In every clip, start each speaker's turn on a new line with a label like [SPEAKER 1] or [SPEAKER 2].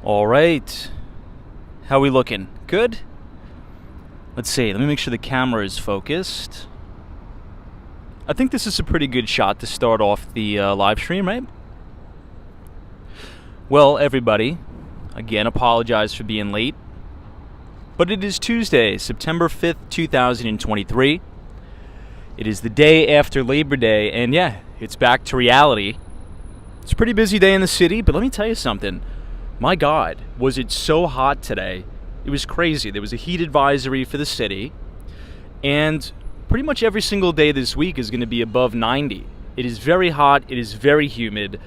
[SPEAKER 1] All right. How we looking? Good? Let's see. Let me make sure the camera is focused. I think this is a pretty good shot to start off the live stream, right? Well, everybody, again, apologize for being late. But it is Tuesday, September 5th, 2023. It is the day after Labor Day, and yeah, it's back to reality. It's a pretty busy day in the city, but let me tell you something. My God, was it so hot today? It was crazy. There was a heat advisory for the city, and pretty much every single day this week is going to be above 90. It is very hot. It is very humid.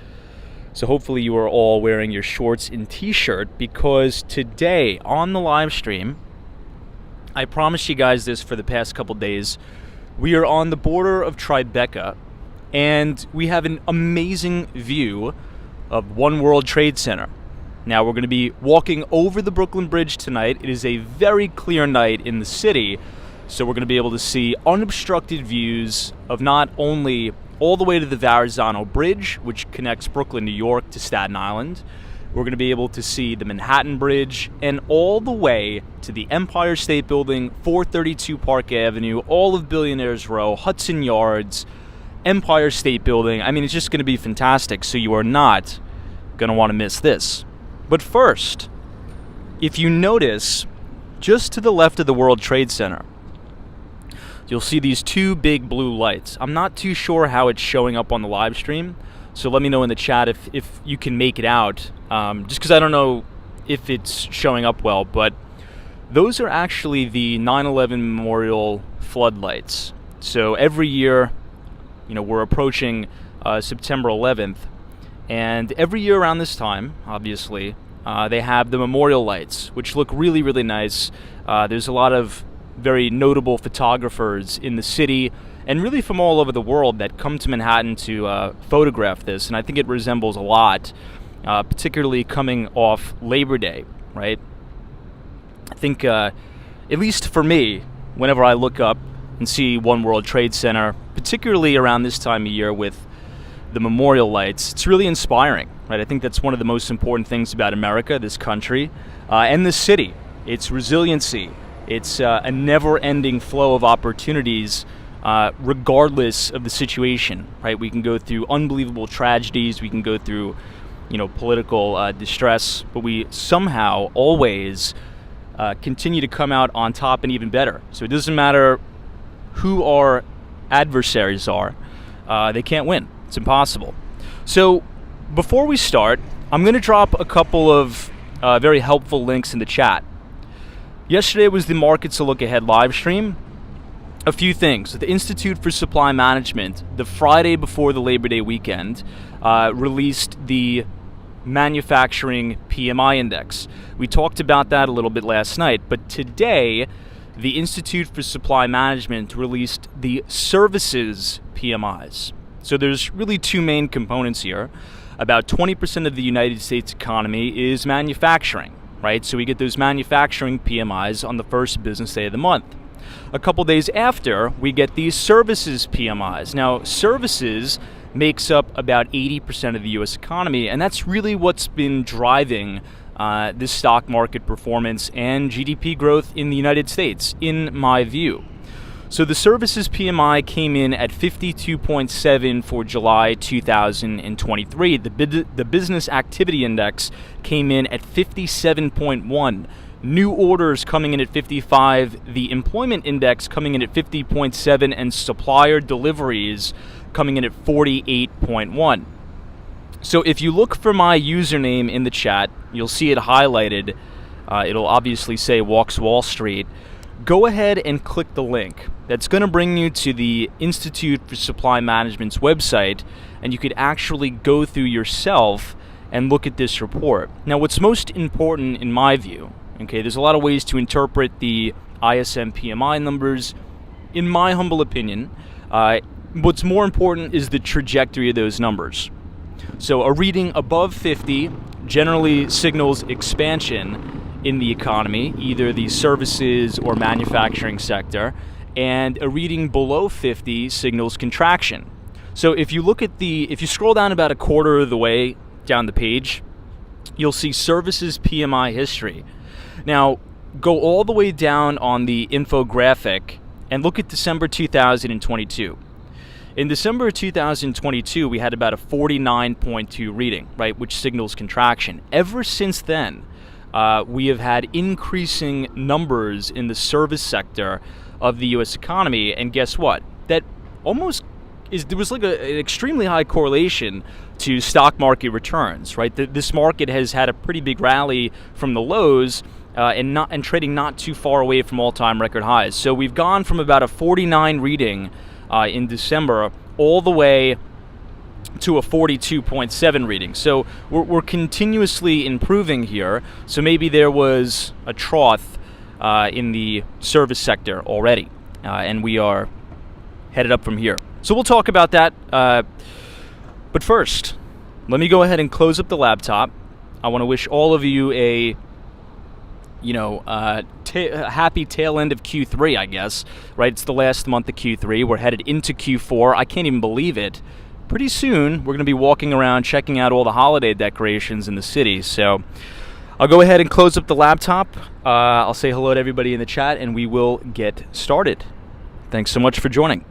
[SPEAKER 1] So hopefully you are all wearing your shorts and t-shirt, because today on the live stream, I promised you guys this for the past couple days, we are on the border of Tribeca, and we have an amazing view of One World Trade Center. Now, we're going to be walking over the Brooklyn Bridge tonight. It is a very clear night in the city, so we're going to be able to see unobstructed views of not only all the way to the Verrazano Bridge, which connects Brooklyn, New York to Staten Island. We're going to be able to see the Manhattan Bridge and all the way to the Empire State Building, 432 Park Avenue, all of Billionaires Row, Hudson Yards, Empire State Building. I mean, it's just going to be fantastic, so you are not going to want to miss this. But first, if you notice, just to the left of the World Trade Center, you'll see these two big blue lights. I'm not too sure how it's showing up on the live stream, so let me know in the chat if you can make it out, just because I don't know if it's showing up well, but those are actually the 9/11 Memorial floodlights. So every year, we're approaching September 11th, and every year around this time, obviously, they have the memorial lights, which look really, really nice. There's a lot of very notable photographers in the city and really from all over the world that come to Manhattan to photograph this, and I think it resembles a lot, particularly coming off Labor Day, right? I think, at least for me, whenever I look up and see One World Trade Center, particularly around this time of year with the memorial lights, it's really inspiring, right? I think that's one of the most important things about America, this country, and this city. It's resiliency. It's a never-ending flow of opportunities, regardless of the situation, right? We can go through unbelievable tragedies. We can go through, political distress, but we somehow always continue to come out on top and even better. So it doesn't matter who our adversaries are. They can't win. It's impossible. So before we start, I'm going to drop a couple of very helpful links in the chat. Yesterday was the Markets a Look Ahead live stream. A few things. The Institute for Supply Management, the Friday before the Labor Day weekend, released the manufacturing PMI index. We talked about that a little bit last night, but today the Institute for Supply Management released the services PMIs. So there's really two main components here. About 20% of the United States economy is manufacturing, right? So we get those manufacturing PMIs on the first business day of the month. A couple days after, we get these services PMIs. Now, services makes up about 80% of the U.S. economy, and that's really what's been driving this stock market performance and GDP growth in the United States, in my view. So the services PMI came in at 52.7 for July 2023. The business activity index came in at 57.1. New orders coming in at 55. The employment index coming in at 50.7, and supplier deliveries coming in at 48.1. So if you look for my username in the chat, you'll see it highlighted. It'll obviously say Walks Wall Street. Go ahead and click the link. That's going to bring you to the Institute for Supply Management's website, and you could actually go through yourself and look at this report. Now, what's most important in my view, okay, there's a lot of ways to interpret the ISM PMI numbers. In my humble opinion, what's more important is the trajectory of those numbers. So a reading above 50 generally signals expansion in the economy, either the services or manufacturing sector, and a reading below 50 signals contraction. So if you look at if you scroll down about a quarter of the way down the page, you'll see services PMI history. Now, go all the way down on the infographic and look at December 2022. In December 2022, we had about a 49.2 reading, right, which signals contraction. Ever since then, we have had increasing numbers in the service sector of the U.S. economy, and guess what? That almost there was like an extremely high correlation to stock market returns, right? This market has had a pretty big rally from the lows, and trading not too far away from all-time record highs. So we've gone from about a 49 reading in December all the way to a 42.7 reading. So we're continuously improving here. So maybe there was a trough in the service sector already, and we are headed up from here. So we'll talk about that. But first, let me go ahead and close up the laptop. I want to wish all of you a happy tail end of Q3, I guess, right? It's the last month of Q3. We're headed into Q4. I can't even believe it. Pretty soon, we're going to be walking around checking out all the holiday decorations in the city. So I'll go ahead and close up the laptop. I'll say hello to everybody in the chat, and we will get started. Thanks so much for joining.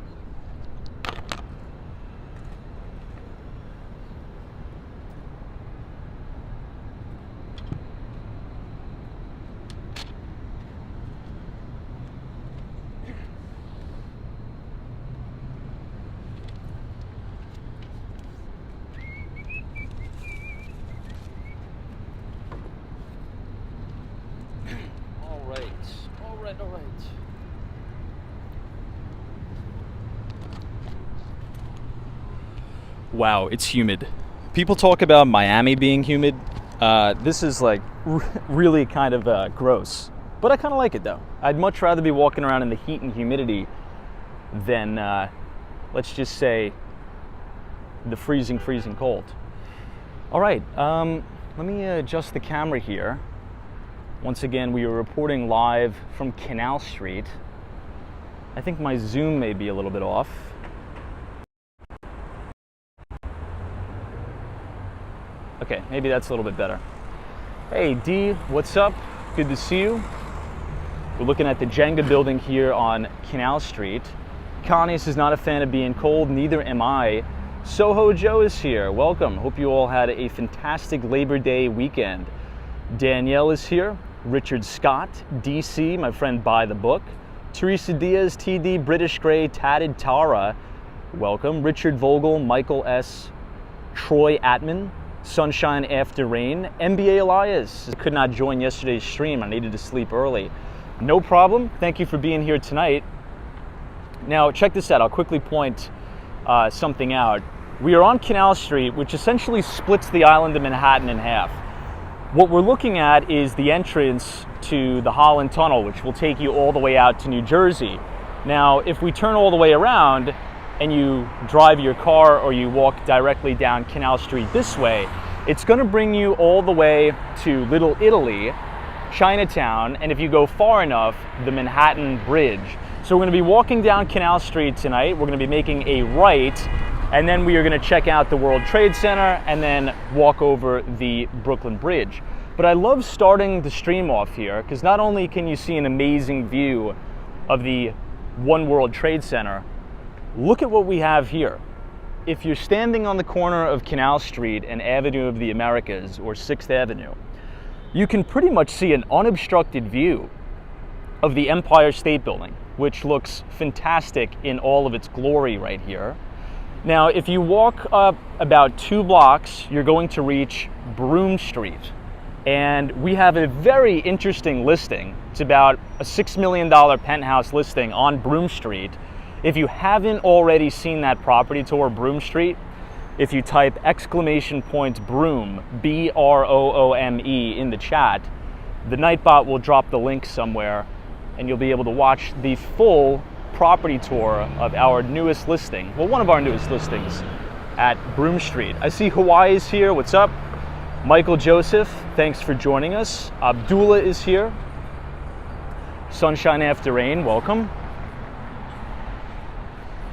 [SPEAKER 1] All right. Wow, it's humid. People talk about Miami being humid. This is like really kind of gross, but I kind of like it though. I'd much rather be walking around in the heat and humidity than, let's just say, the freezing cold. All right, let me adjust the camera here. Once again, we are reporting live from Canal Street. I think my zoom may be a little bit off. Okay, maybe that's a little bit better. Hey D, what's up? Good to see you. We're looking at the Jenga building here on Canal Street. Connie's is not a fan of being cold, neither am I. Soho Joe is here, welcome. Hope you all had a fantastic Labor Day weekend. Danielle is here. Richard Scott, DC, my friend Buy the Book. Teresa Diaz, TD, British Grey, Tatted Tara, welcome. Richard Vogel, Michael S., Troy Atman, Sunshine After Rain, NBA Elias. Could not join yesterday's stream. I needed to sleep early. No problem. Thank you for being here tonight. Now, check this out. I'll quickly point something out. We are on Canal Street, which essentially splits the island of Manhattan in half. What we're looking at is the entrance to the Holland Tunnel, which will take you all the way out to New Jersey. Now, if we turn all the way around and you drive your car or you walk directly down Canal Street this way, it's going to bring you all the way to Little Italy, Chinatown, and if you go far enough, the Manhattan Bridge. So we're going to be walking down Canal Street tonight. We're going to be making a right, and then we are going to check out the World Trade Center and then walk over the Brooklyn Bridge. But I love starting the stream off here because not only can you see an amazing view of the One World Trade Center, look at what we have here. If you're standing on the corner of Canal Street and Avenue of the Americas or 6th Avenue, you can pretty much see an unobstructed view of the Empire State Building, which looks fantastic in all of its glory right here. Now, if you walk up about 2 blocks, you're going to reach Broome Street. And we have a very interesting listing. It's about a $6 million penthouse listing on Broome Street. If you haven't already seen that property tour, Broome Street, if you type !Broome, B-R-O-O-M-E in the chat, the Nightbot will drop the link somewhere and you'll be able to watch the full property tour of our newest listing, well, one of our newest listings at Broome Street. I see Hawaii is here, what's up? Michael Joseph, thanks for joining us. Abdullah is here. Sunshine After Rain, welcome.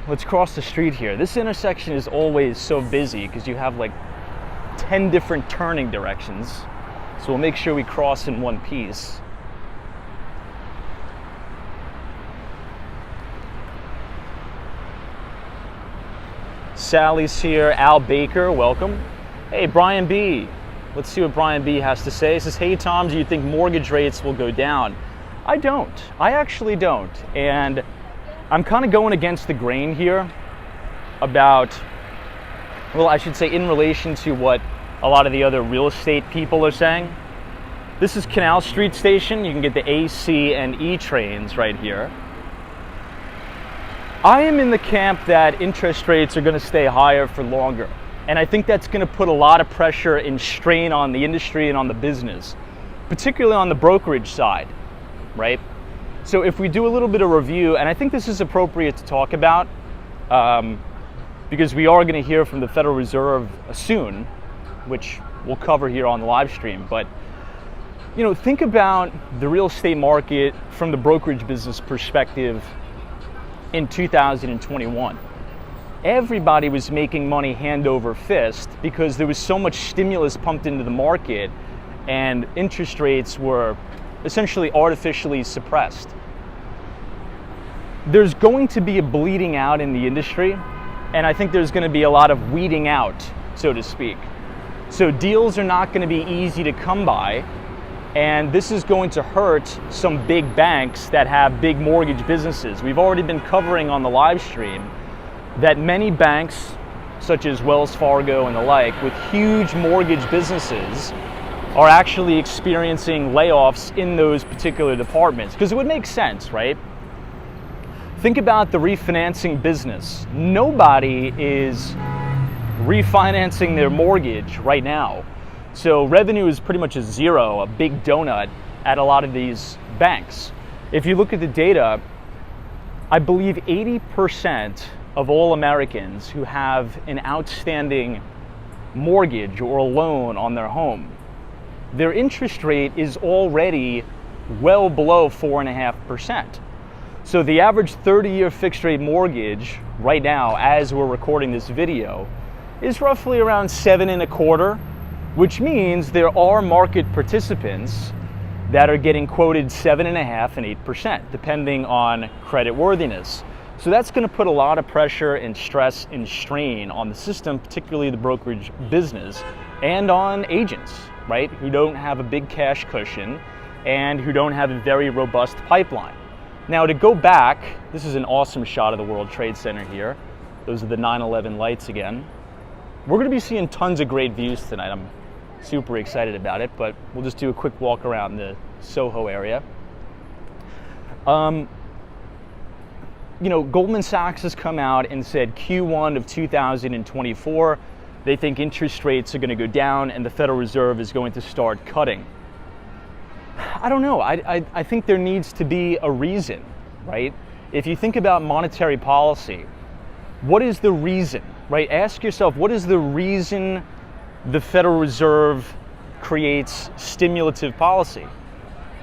[SPEAKER 1] Let's cross the street here. This intersection is always so busy because you have like 10 different turning directions. So we'll make sure we cross in one piece. Sally's here. Al Baker, welcome. Hey, Brian B. Let's see what Brian B has to say. He says, hey Tom, do you think mortgage rates will go down? I don't. I actually don't. And I'm kind of going against the grain here about, well, I should say in relation to what a lot of the other real estate people are saying. This is Canal Street Station. You can get the A, C, and E trains right here. I am in the camp that interest rates are going to stay higher for longer. And I think that's going to put a lot of pressure and strain on the industry and on the business, particularly on the brokerage side, right? So if we do a little bit of review, and I think this is appropriate to talk about, because we are going to hear from the Federal Reserve soon, which we'll cover here on the live stream. But, you know, think about the real estate market from the brokerage business perspective in 2021. Everybody was making money hand over fist because there was so much stimulus pumped into the market and interest rates were essentially artificially suppressed. There's going to be a bleeding out in the industry, and I think there's going to be a lot of weeding out, so to speak. So deals are not going to be easy to come by, and this is going to hurt some big banks that have big mortgage businesses. We've already been covering on the live stream that many banks, such as Wells Fargo and the like, with huge mortgage businesses, are actually experiencing layoffs in those particular departments. Because it would make sense, right? Think about the refinancing business. Nobody is refinancing their mortgage right now. So revenue is pretty much a zero, a big donut at a lot of these banks. If you look at the data, I believe 80% of all Americans who have an outstanding mortgage or a loan on their home, their interest rate is already well below 4.5%. So the average 30-year fixed rate mortgage right now, as we're recording this video, is roughly around 7.25%, which means there are market participants that are getting quoted 7.5% and 8%, depending on credit worthiness. So that's going to put a lot of pressure and stress and strain on the system, particularly the brokerage business, and on agents, right, who don't have a big cash cushion and who don't have a very robust pipeline. Now, to go back, this is an awesome shot of the World Trade Center here. Those are the 9/11 lights again. We're going to be seeing tons of great views tonight. I'm super excited about it, but we'll just do a quick walk around the Soho area. You know, Goldman Sachs has come out and said Q1 of 2024, they think interest rates are going to go down and the Federal Reserve is going to start cutting. I don't know. I think there needs to be a reason, right? If you think about monetary policy, what is the reason, right? Ask yourself, what is the reason the Federal Reserve creates stimulative policy?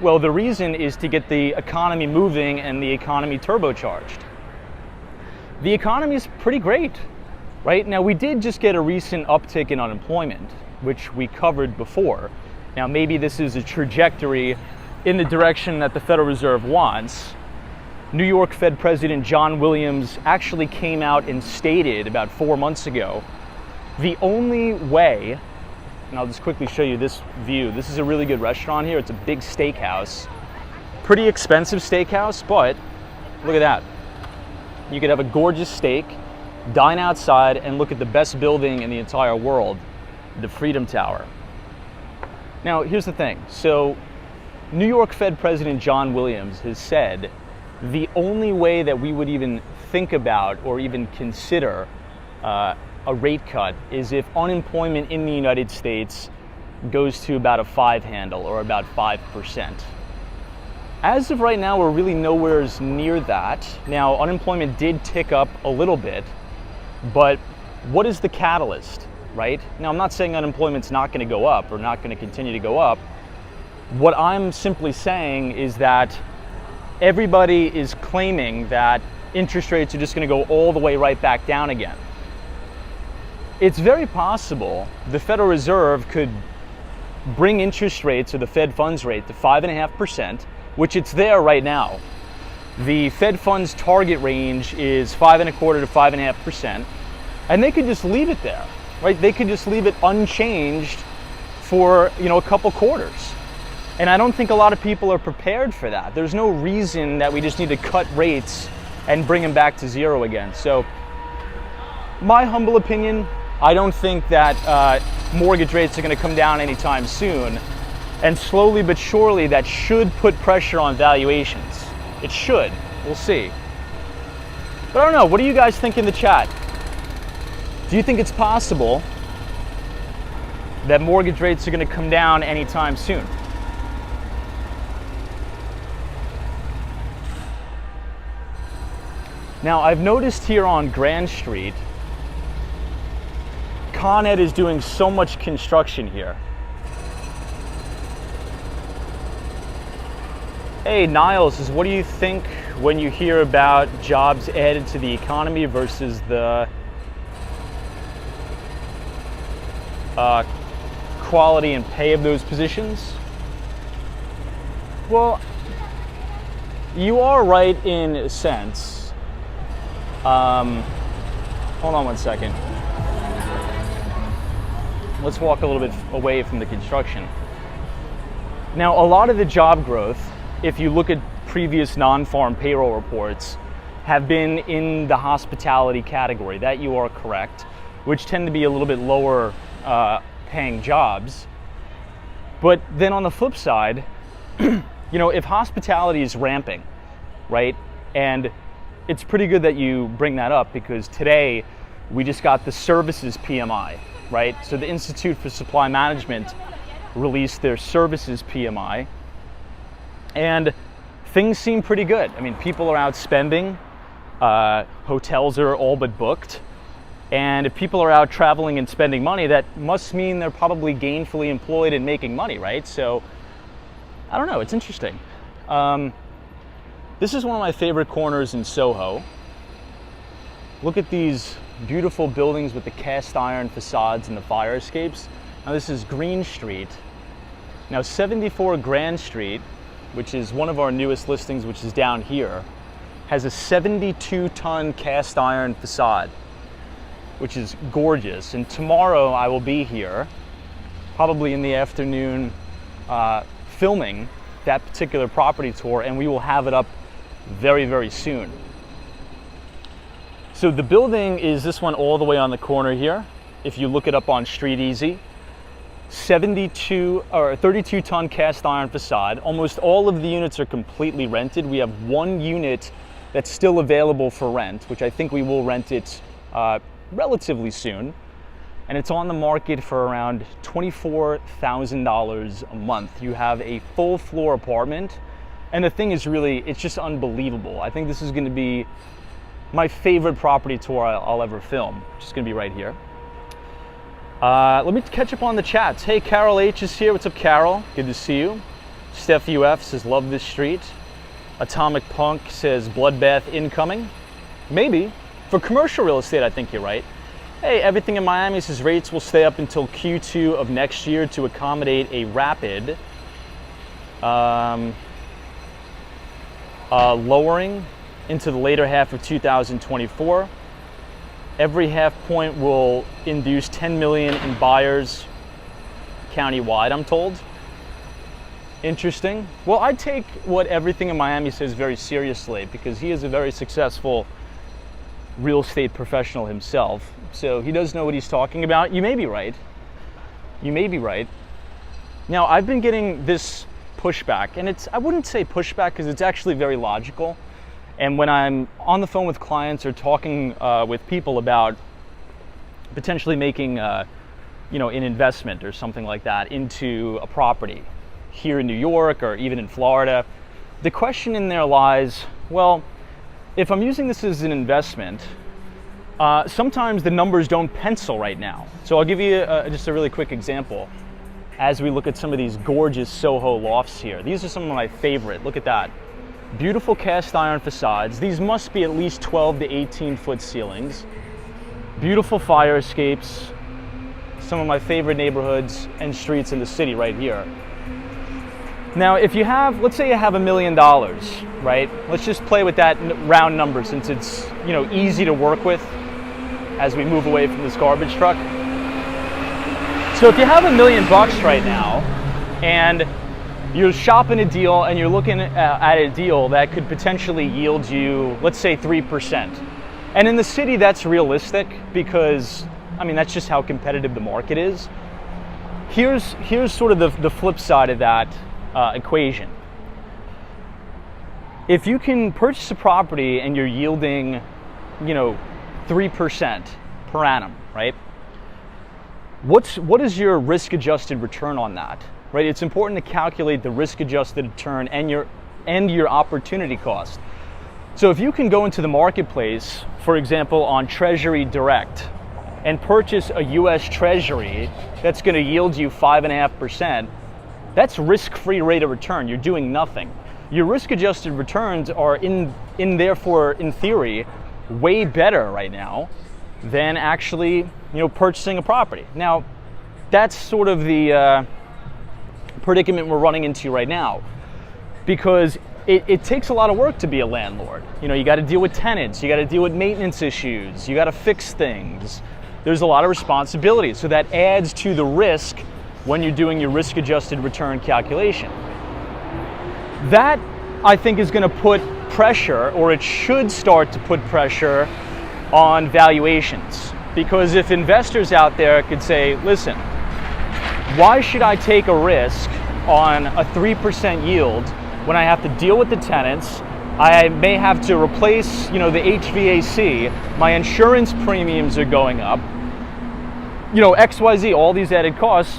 [SPEAKER 1] Well, the reason is to get the economy moving and the economy turbocharged. The economy is pretty great, right? Now, we did just get a recent uptick in unemployment, which we covered before. Now, maybe this is a trajectory in the direction that the Federal Reserve wants. New York Fed President John Williams actually came out and stated about 4 months ago, the only way, and I'll just quickly show you this view. This is a really good restaurant here. It's a big steakhouse. Pretty expensive steakhouse, but look at that. You could have a gorgeous steak, dine outside, and look at the best building in the entire world, the Freedom Tower. Now, here's the thing. So, New York Fed President John Williams has said the only way that we would even think about or even consider a rate cut is if unemployment in the United States goes to about a 5 handle or about 5%. As of right now, we're really nowhere near that. Now, unemployment did tick up a little bit, but what is the catalyst, right? Now, I'm not saying unemployment's not going to go up or not going to continue to go up. What I'm simply saying is that everybody is claiming that interest rates are just going to go all the way right back down again. it's very possible the Federal Reserve could bring interest rates, or the Fed funds rate, to 5.5%, which it's there right now. The Fed funds target range is 5.25% to 5.5%, and they could just leave it there, right? They could just leave it unchanged for, a couple quarters. And I don't think a lot of people are prepared for that. There's no reason that we just need to cut rates and bring them back to zero again. So, my humble opinion, I don't think that mortgage rates are going to come down anytime soon. And slowly but surely, that should put pressure on valuations. It should. We'll see. But I don't know. What do you guys think in the chat? Do you think it's possible that mortgage rates are going to come down anytime soon? Now, I've noticed here on Grand Street, Con Ed is doing so much construction here. Hey, Niles says, what do you think when you hear about jobs added to the economy versus the quality and pay of those positions? Well, you are right in a sense. Hold on one second. Let's walk a little bit away from the construction. Now, a lot of the job growth, if you look at previous non-farm payroll reports, have been in the hospitality category. That you are correct, which tend to be a little bit lower paying jobs. But then on the flip side, if hospitality is ramping, right? And it's pretty good that you bring that up, because today we just got the services PMI, right? So the Institute for Supply Management released their services PMI, and things seem pretty good. I mean, people are out spending, hotels are all but booked, and if people are out traveling and spending money, that must mean they're probably gainfully employed and making money, right? So, I don't know, it's interesting. This is one of my favorite corners in Soho. Look at these beautiful buildings with the cast iron facades and the fire escapes. Now this is Green Street. Now 74 Grand Street, which is one of our newest listings, which is down here, has a 72-ton cast iron facade, which is gorgeous. And tomorrow I will be here, probably in the afternoon, filming that particular property tour, and we will have it up very, very soon. So the building is this one all the way on the corner here. If you look it up on Street Easy, 32-ton cast iron facade. Almost all of the units are completely rented. We have one unit that's still available for rent, which I think we will rent it relatively soon. And it's on the market for around $24,000 a month. You have a full floor apartment. And the thing is really, it's just unbelievable. I think this is going to be my favorite property tour I'll ever film, which is going to be right here. Let me catch up on the chats. Hey, Carol H is here. What's up, Carol? Good to see you. Steph UF says, love this street. Atomic Punk says, bloodbath incoming. Maybe. For commercial real estate, I think you're right. Hey, everything in Miami says rates will stay up until Q2 of next year to accommodate a rapid lowering into the later half of 2024. Every half point will induce 10 million in buyers countywide, I'm told. Interesting. Well, I take what everything in Miami says very seriously, because he is a very successful real estate professional himself. So he does know what he's talking about. You may be right. You may be right. Now, I've been getting this pushback, and I wouldn't say pushback because it's actually very logical. And when I'm on the phone with clients or talking with people about potentially making, an investment or something like that into a property here in New York or even in Florida, the question in there lies, well, if I'm using this as an investment, sometimes the numbers don't pencil right now. So I'll give you just a really quick example. As we look at some of these gorgeous Soho lofts here, these are some of my favorite. Look at that. Beautiful cast iron facades. These must be at least 12 to 18 foot ceilings. beautiful fire escapes, some of my favorite neighborhoods and streets in the city right here. Now, if you have, let's say you have $1 million, right? Let's just play with that round number since it's, easy to work with as we move away from this garbage truck. So if you have $1 million right now and you're shopping a deal and you're looking at a deal that could potentially yield you, let's say 3%. And in the city, that's realistic because, that's just how competitive the market is. Here's sort of the flip side of that equation. If you can purchase a property and you're yielding, 3% per annum, right? What is your risk-adjusted return on that, right? It's important to calculate the risk-adjusted return and your opportunity cost. So if you can go into the marketplace, for example, on Treasury Direct, and purchase a U.S. Treasury that's going to yield you 5.5%, that's risk-free rate of return. You're doing nothing. Your risk-adjusted returns are therefore, in theory, way better right now than actually, purchasing a property. Now, that's sort of the predicament we're running into right now, because it takes a lot of work to be a landlord. You got to deal with tenants, you got to deal with maintenance issues, you got to fix things. There's a lot of responsibility, so that adds to the risk when you're doing your risk-adjusted return calculation. That, I think, is going to put pressure, or it should start to put pressure on valuations. Because if investors out there could say, listen, why should I take a risk on a 3% yield when I have to deal with the tenants? I may have to replace, the HVAC, my insurance premiums are going up, XYZ, all these added costs,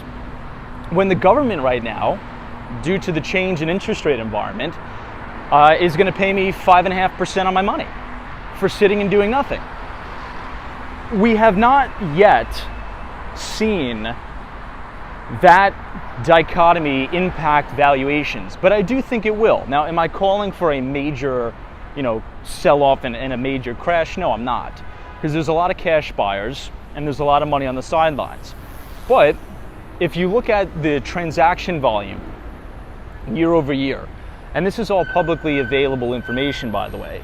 [SPEAKER 1] when the government right now, due to the change in interest rate environment, is going to pay me 5.5% on my money for sitting and doing nothing. We have not yet seen that dichotomy impact valuations, but I do think it will. Now, am I calling for a major, sell-off and a major crash? No, I'm not, because there's a lot of cash buyers and there's a lot of money on the sidelines. But if you look at the transaction volume year over year, and this is all publicly available information, by the way,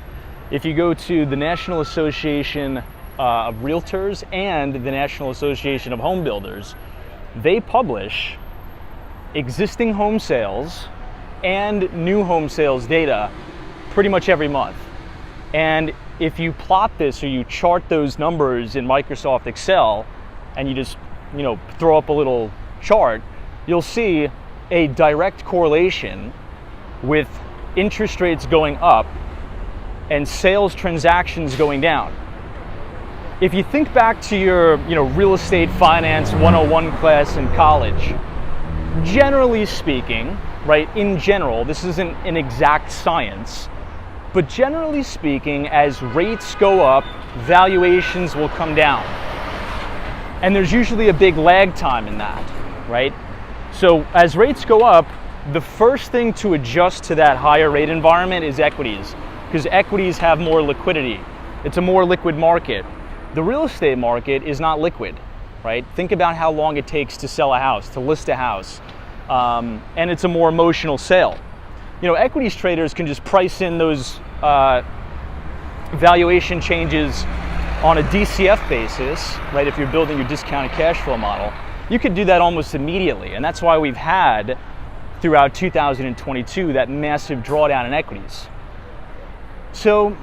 [SPEAKER 1] if you go to the National Association of Realtors and the National Association of Home Builders, they publish existing home sales and new home sales data pretty much every month. And if you plot this or you chart those numbers in Microsoft Excel and you just, throw up a little chart, you'll see a direct correlation with interest rates going up and sales transactions going down. If you think back to your, real estate finance 101 class in college, generally speaking, right, in general, this isn't an exact science, but generally speaking, as rates go up, valuations will come down. And there's usually a big lag time in that, right? So as rates go up, the first thing to adjust to that higher rate environment is equities, because equities have more liquidity. It's a more liquid market. The real estate market is not liquid, right? Think about how long it takes to sell a house, to list a house, and it's a more emotional sale. Equities traders can just price in those valuation changes on a DCF basis, right? If you're building your discounted cash flow model, you could do that almost immediately, and that's why we've had throughout 2022 that massive drawdown in equities. So,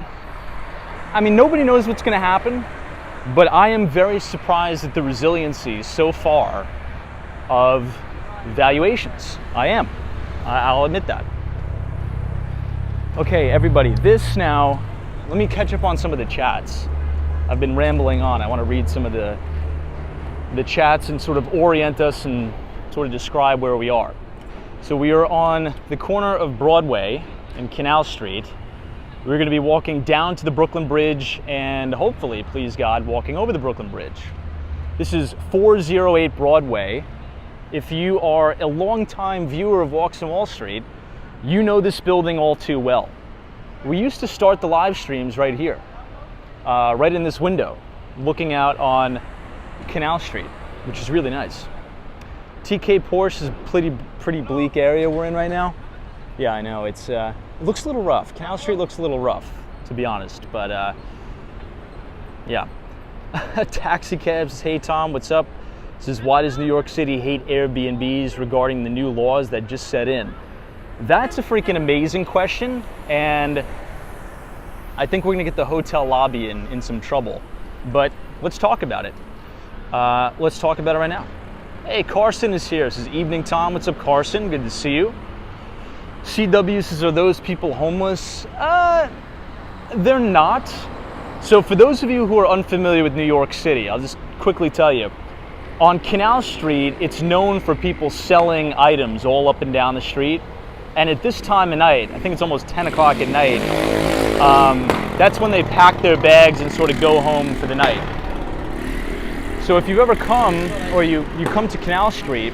[SPEAKER 1] nobody knows what's going to happen, but I am very surprised at the resiliency so far of valuations. I am. I'll admit that. Okay, everybody, let me catch up on some of the chats. I've been rambling on. I want to read some of the chats and sort of orient us and sort of describe where we are. So we are on the corner of Broadway and Canal Street. We're going to be walking down to the Brooklyn Bridge and hopefully, please God, walking over the Brooklyn Bridge. This is 408 Broadway. If you are a longtime viewer of Walks on Wall Street, you know this building all too well. We used to start the live streams right here, right in this window. looking out on Canal Street, which is really nice. TK Porsche is a pretty bleak area we're in right now. Yeah, I know, it looks a little rough. Canal Street looks a little rough, to be honest, but yeah. Taxi cabs, hey Tom, what's up? This is why does New York City hate Airbnbs regarding the new laws that just set in? That's a freaking amazing question, and I think we're gonna get the hotel lobby in some trouble. But let's talk about it. Let's talk about it right now. Hey, Carson is here. This is Evening Tom. What's up, Carson? Good to see you. CW says, are those people homeless? They're not. So for those of you who are unfamiliar with New York City, I'll just quickly tell you. On Canal Street, it's known for people selling items all up and down the street. And at this time of night, I think it's almost 10 o'clock at night, that's when they pack their bags and sort of go home for the night. So if you've ever come, or you come to Canal Street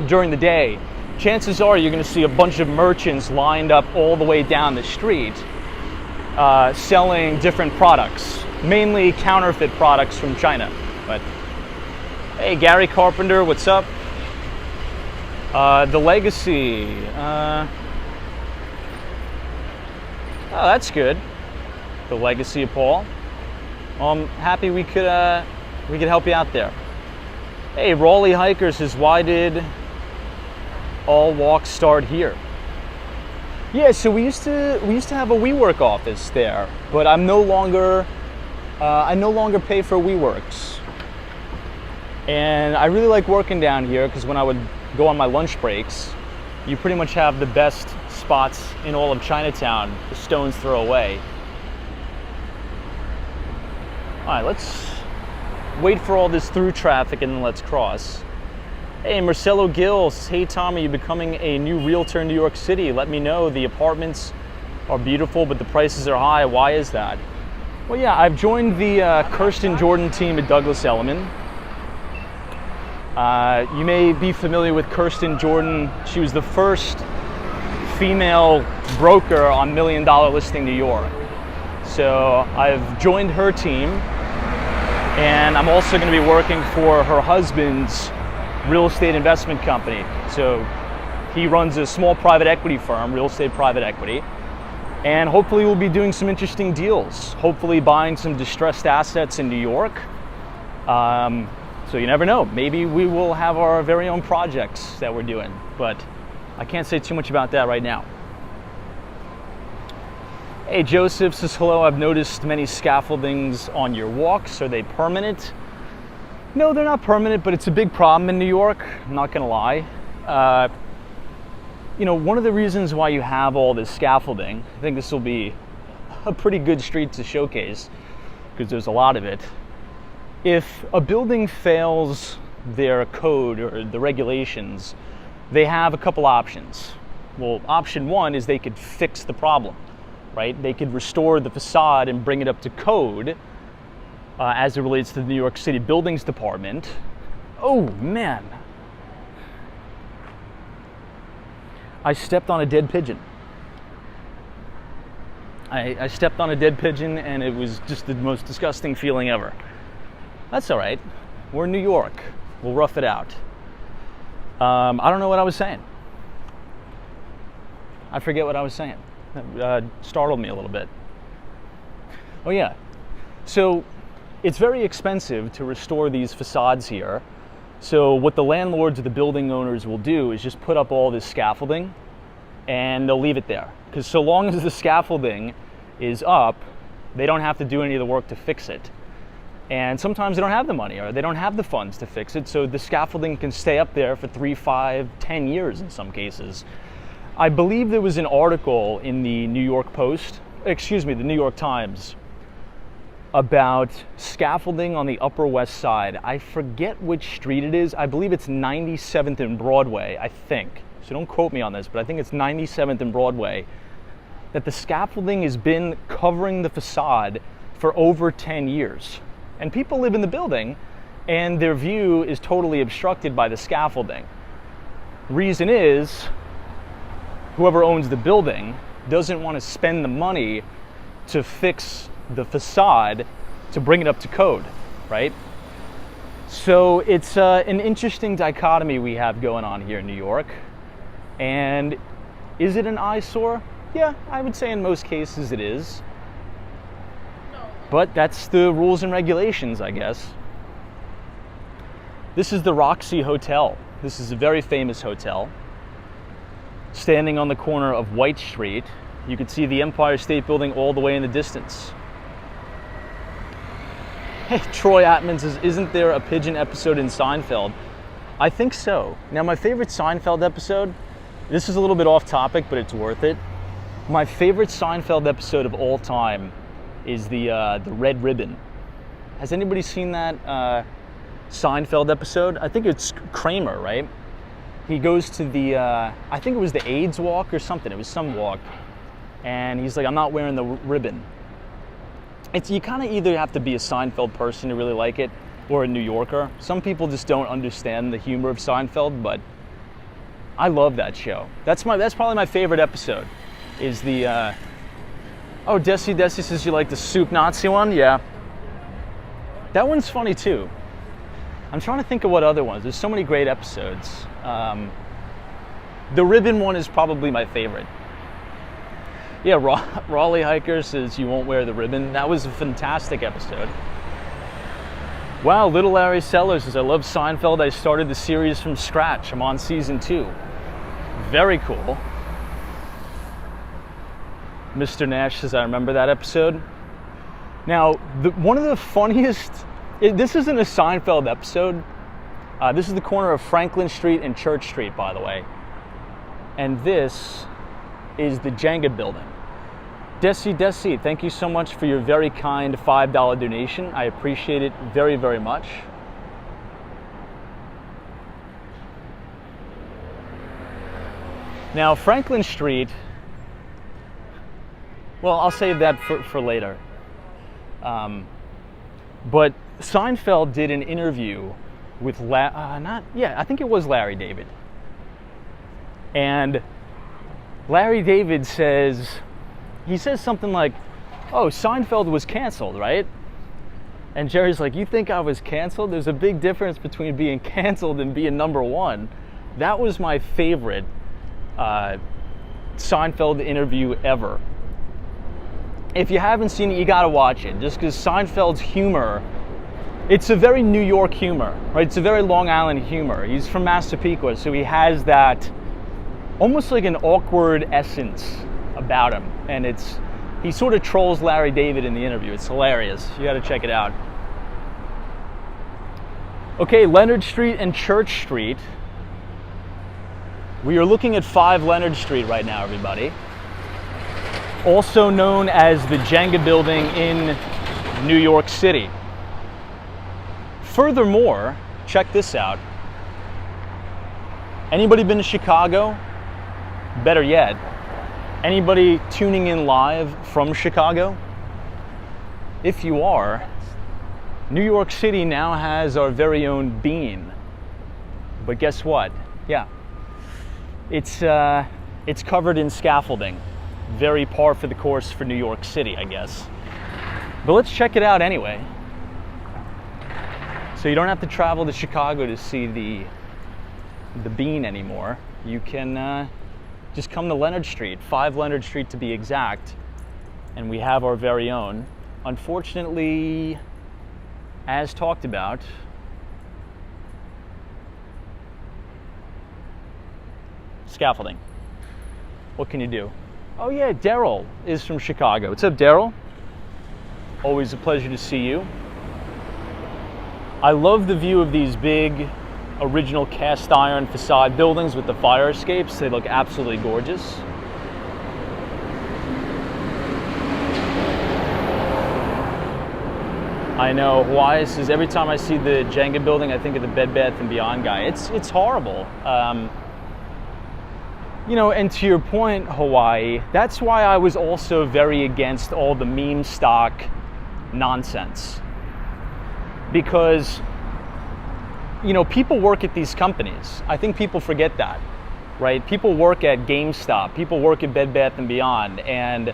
[SPEAKER 1] during the day, chances are you're going to see a bunch of merchants lined up all the way down the street selling different products, mainly counterfeit products from China. But hey, Gary Carpenter, what's up? The Legacy. Oh, that's good. The Legacy of Paul. Well, I'm happy we could help you out there. Hey, Raleigh Hiker says, why did all walks start here? Yeah, so we used to have a WeWork office there, but I no longer pay for WeWorks. And I really like working down here because when I would go on my lunch breaks, you pretty much have the best spots in all of Chinatown, a stone's throw away. All right, let's wait for all this through traffic and then let's cross. Hey, Marcelo Gill says, hey Tom, are you becoming a new realtor in New York City? Let me know. The apartments are beautiful, but the prices are high. Why is that? Well, yeah, I've joined the Kirsten Jordan team at Douglas Elliman. You may be familiar with Kirsten Jordan. She was the first female broker on $1 Million Listing New York. So I've joined her team, and I'm also going to be working for her husband's real estate investment company. So he runs a small private equity firm, real estate private equity, and hopefully we'll be doing some interesting deals, hopefully buying some distressed assets in New York. So you never know, maybe we will have our very own projects that we're doing, but I can't say too much about that right now. Hey, Joseph says, hello, I've noticed many scaffoldings on your walks. Are they permanent? No, they're not permanent, but it's a big problem in New York, I'm not gonna lie. You know, one of the reasons why you have all this scaffolding, I think this will be a pretty good street to showcase, because there's a lot of it. If a building fails their code or the regulations, they have a couple options. Well, option one is they could fix the problem, right? They could restore the facade and bring it up to code as it relates to the New York City Buildings Department. Oh, man. I stepped on a dead pigeon. I stepped on a dead pigeon and it was just the most disgusting feeling ever. That's all right. We're in New York. We'll rough it out. I don't know what I was saying. I forget what I was saying. That startled me a little bit. Oh yeah. So it's very expensive to restore these facades here. So what the landlords or the building owners will do is just put up all this scaffolding and they'll leave it there. Because so long as the scaffolding is up, they don't have to do any of the work to fix it. And sometimes they don't have the money or they don't have the funds to fix it, so the scaffolding can stay up there for 3, 5, 10 years in some cases. I believe there was an article in the New York Post, the New York Times, about scaffolding on the Upper West Side. I forget which street it is. I believe it's 97th and Broadway, I think. So don't quote me on this, but I think it's 97th and Broadway, that the scaffolding has been covering the facade for over 10 years. And people live in the building and their view is totally obstructed by the scaffolding. Reason is, whoever owns the building doesn't want to spend the money to fix the facade to bring it up to code, right? So it's an interesting dichotomy we have going on here in New York. And is it an eyesore? Yeah, I would say in most cases it is. But that's the rules and regulations, I guess. This is the Roxy Hotel. This is a very famous hotel. Standing on the corner of White Street, you can see the Empire State Building all the way in the distance. Hey, Troy Atman says, isn't there a pigeon episode in Seinfeld? I think so. Now, my favorite Seinfeld episode, this is a little bit off topic, but it's worth it. My favorite Seinfeld episode of all time is the Red Ribbon. Has anybody seen that Seinfeld episode? I think it's Kramer, right? He goes to the, I think it was the AIDS walk or something. It was some walk. And he's like, I'm not wearing the ribbon. You kind of either have to be a Seinfeld person to really like it or a New Yorker. Some people just don't understand the humor of Seinfeld, but I love that show. That's probably my favorite episode, is the, oh, Desi says you like the Soup Nazi one? Yeah. That one's funny too. I'm trying to think of what other ones. There's so many great episodes. The ribbon one is probably my favorite. Yeah, Raleigh Hiker says you won't wear the ribbon. That was a fantastic episode. Wow, Little Larry Sellers says, I love Seinfeld. I started the series from scratch. I'm on season 2. Very cool. Mr. Nash says, I remember that episode. Now, one of the funniest, this isn't a Seinfeld episode. This is the corner of Franklin Street and Church Street, by the way. And this is the Jenga building. Desi, thank you so much for your very kind $5 donation. I appreciate it very, very much. Now, Franklin Street, well, I'll save that for later. But Seinfeld did an interview with I think it was Larry David. And Larry David says something like, oh, Seinfeld was canceled, right? And Jerry's like, you think I was canceled? There's a big difference between being canceled and being number one. That was my favorite Seinfeld interview ever. If you haven't seen it, you gotta watch it, just because Seinfeld's humor, it's a very New York humor, right? It's a very Long Island humor. He's from Massapequa, so he has that almost like an awkward essence about him. And he sort of trolls Larry David in the interview. It's hilarious. You gotta check it out. Okay, Leonard Street and Church Street. We are looking at 5 Leonard Street right now, everybody. Also known as the Jenga building in New York City. Furthermore, check this out. Anybody been to Chicago? Better yet, anybody tuning in live from Chicago? If you are, New York City now has our very own Bean. But guess what? Yeah, it's covered in scaffolding. Very par for the course for New York City, I guess. But let's check it out anyway. So you don't have to travel to Chicago to see the Bean anymore. You can just come to Leonard Street, 5 Leonard Street to be exact, and we have our very own. Unfortunately, as talked about, scaffolding. What can you do? Oh yeah, Daryl is from Chicago. What's up, Daryl? Always a pleasure to see you. I love the view of these big original cast iron facade buildings with the fire escapes. They look absolutely gorgeous. I know, Hawaii says, every time I see the Jenga building, I think of the Bed Bath & Beyond guy. It's horrible. You know, and to your point, Hawaii, that's why I was also very against all the meme stock nonsense. Because, you know, people work at these companies. I think people forget that, right? People work at GameStop. People work at Bed Bath & Beyond. And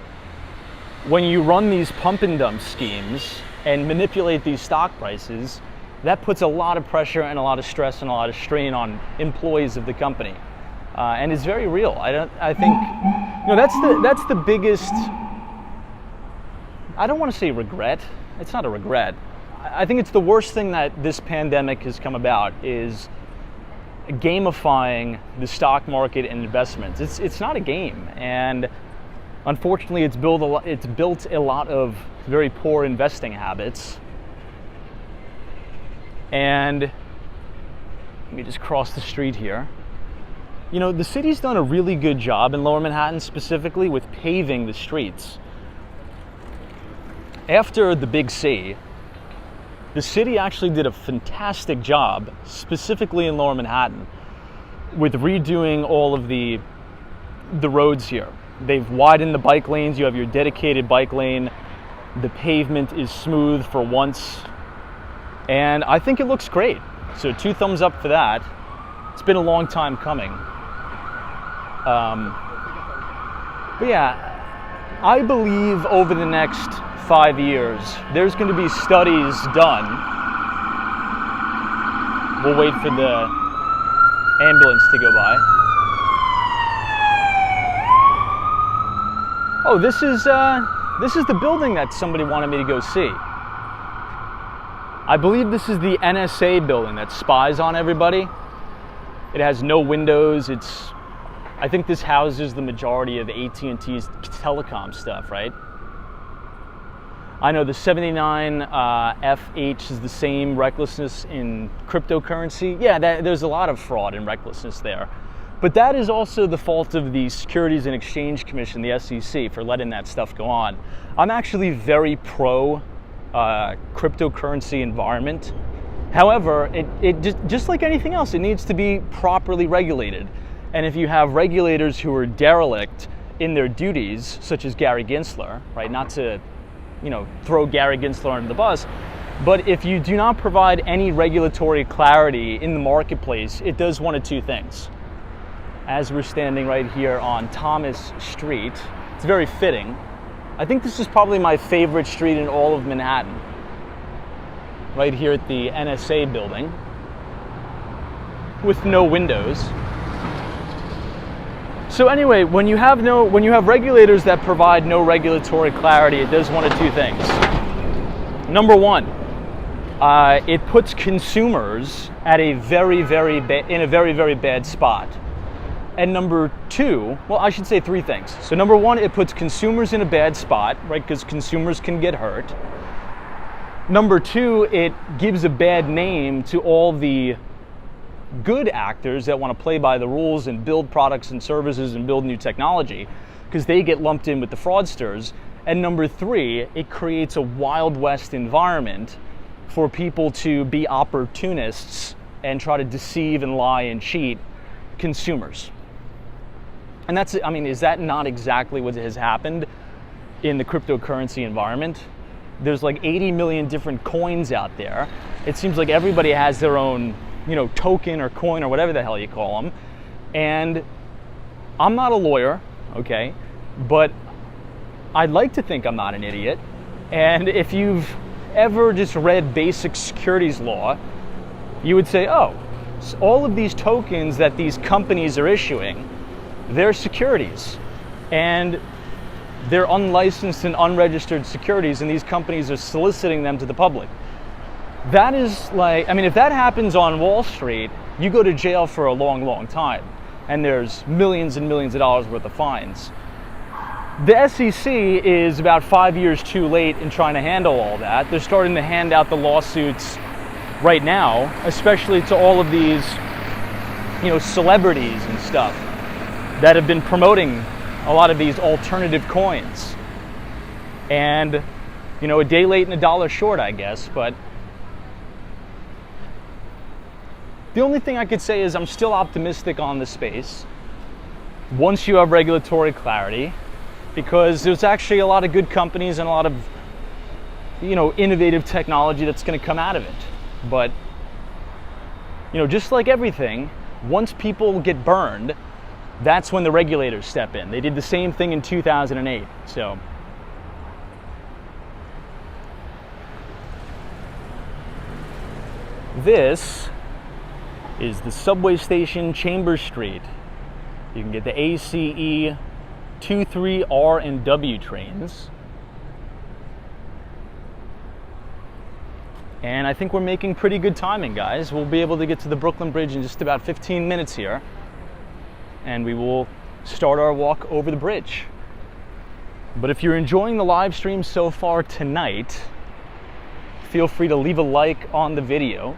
[SPEAKER 1] when you run these pump and dump schemes and manipulate these stock prices, that puts a lot of pressure and a lot of stress and a lot of strain on employees of the company, and it's very real. I think that's the biggest. I don't want to say regret. It's not a regret. I think it's the worst thing that this pandemic has come about is gamifying the stock market and investments. It's not a game, and unfortunately, it's built a lot of very poor investing habits. And let me just cross the street here. The city's done a really good job in Lower Manhattan, specifically with paving the streets. After the Big C, the city actually did a fantastic job, specifically in Lower Manhattan, with redoing all of the roads here. They've widened the bike lanes. You have your dedicated bike lane. The pavement is smooth for once. And I think it looks great. So 2 thumbs up for that. It's been a long time coming. But yeah, I believe over the next 5 years, there's going to be studies done. We'll wait for the ambulance to go by. Oh, this is the building that somebody wanted me to go see. I believe this is the NSA building that spies on everybody. It has no windows. I think this houses the majority of AT&T's telecom stuff, right? I know the 79 FH is the same recklessness in cryptocurrency. Yeah, there's a lot of fraud and recklessness there. But that is also the fault of the Securities and Exchange Commission, the SEC, for letting that stuff go on. I'm actually very pro cryptocurrency environment. However, it just like anything else, it needs to be properly regulated. And if you have regulators who are derelict in their duties, such as Gary Gensler, right? Not to, throw Gary Gensler under the bus, but if you do not provide any regulatory clarity in the marketplace, it does one of 2 things. As we're standing right here on Thomas Street, it's very fitting. I think this is probably my favorite street in all of Manhattan. Right here at the NSA building, with no windows. So anyway, when you have regulators that provide no regulatory clarity, it does one of 2 things. Number 1, it puts consumers at a very, very bad spot. And number 2, well, I should say 3 things. So number 1, it puts consumers in a bad spot, right? Because consumers can get hurt. Number 2, it gives a bad name to all the good actors that want to play by the rules and build products and services and build new technology, because they get lumped in with the fraudsters. And number 3, it creates a Wild West environment for people to be opportunists and try to deceive and lie and cheat consumers. And is that not exactly what has happened in the cryptocurrency environment? There's like 80 million different coins out there. It seems like everybody has their own, token or coin or whatever the hell you call them. And I'm not a lawyer, okay? But I'd like to think I'm not an idiot. And if you've ever just read basic securities law, you would say, oh, so all of these tokens that these companies are issuing, they're securities. And they're unlicensed and unregistered securities, and these companies are soliciting them to the public. That is if that happens on Wall Street, you go to jail for a long, long time. And there's millions and millions of dollars worth of fines. The SEC is about 5 years too late in trying to handle all that. They're starting to hand out the lawsuits right now, especially to all of these, celebrities and stuff that have been promoting a lot of these alternative coins. And, a day late and a dollar short, I guess. But the only thing I could say is I'm still optimistic on the space once you have regulatory clarity, because there's actually a lot of good companies and a lot of, innovative technology that's going to come out of it. But, just like everything, once people get burned, that's when the regulators step in. They did the same thing in 2008. So This is the subway station, Chambers Street. You can get the ACE 23 R and W trains. And I think we're making pretty good timing, guys. We'll be able to get to the Brooklyn Bridge in just about 15 minutes here. And we will start our walk over the bridge. But if you're enjoying the live stream so far tonight, feel free to leave a like on the video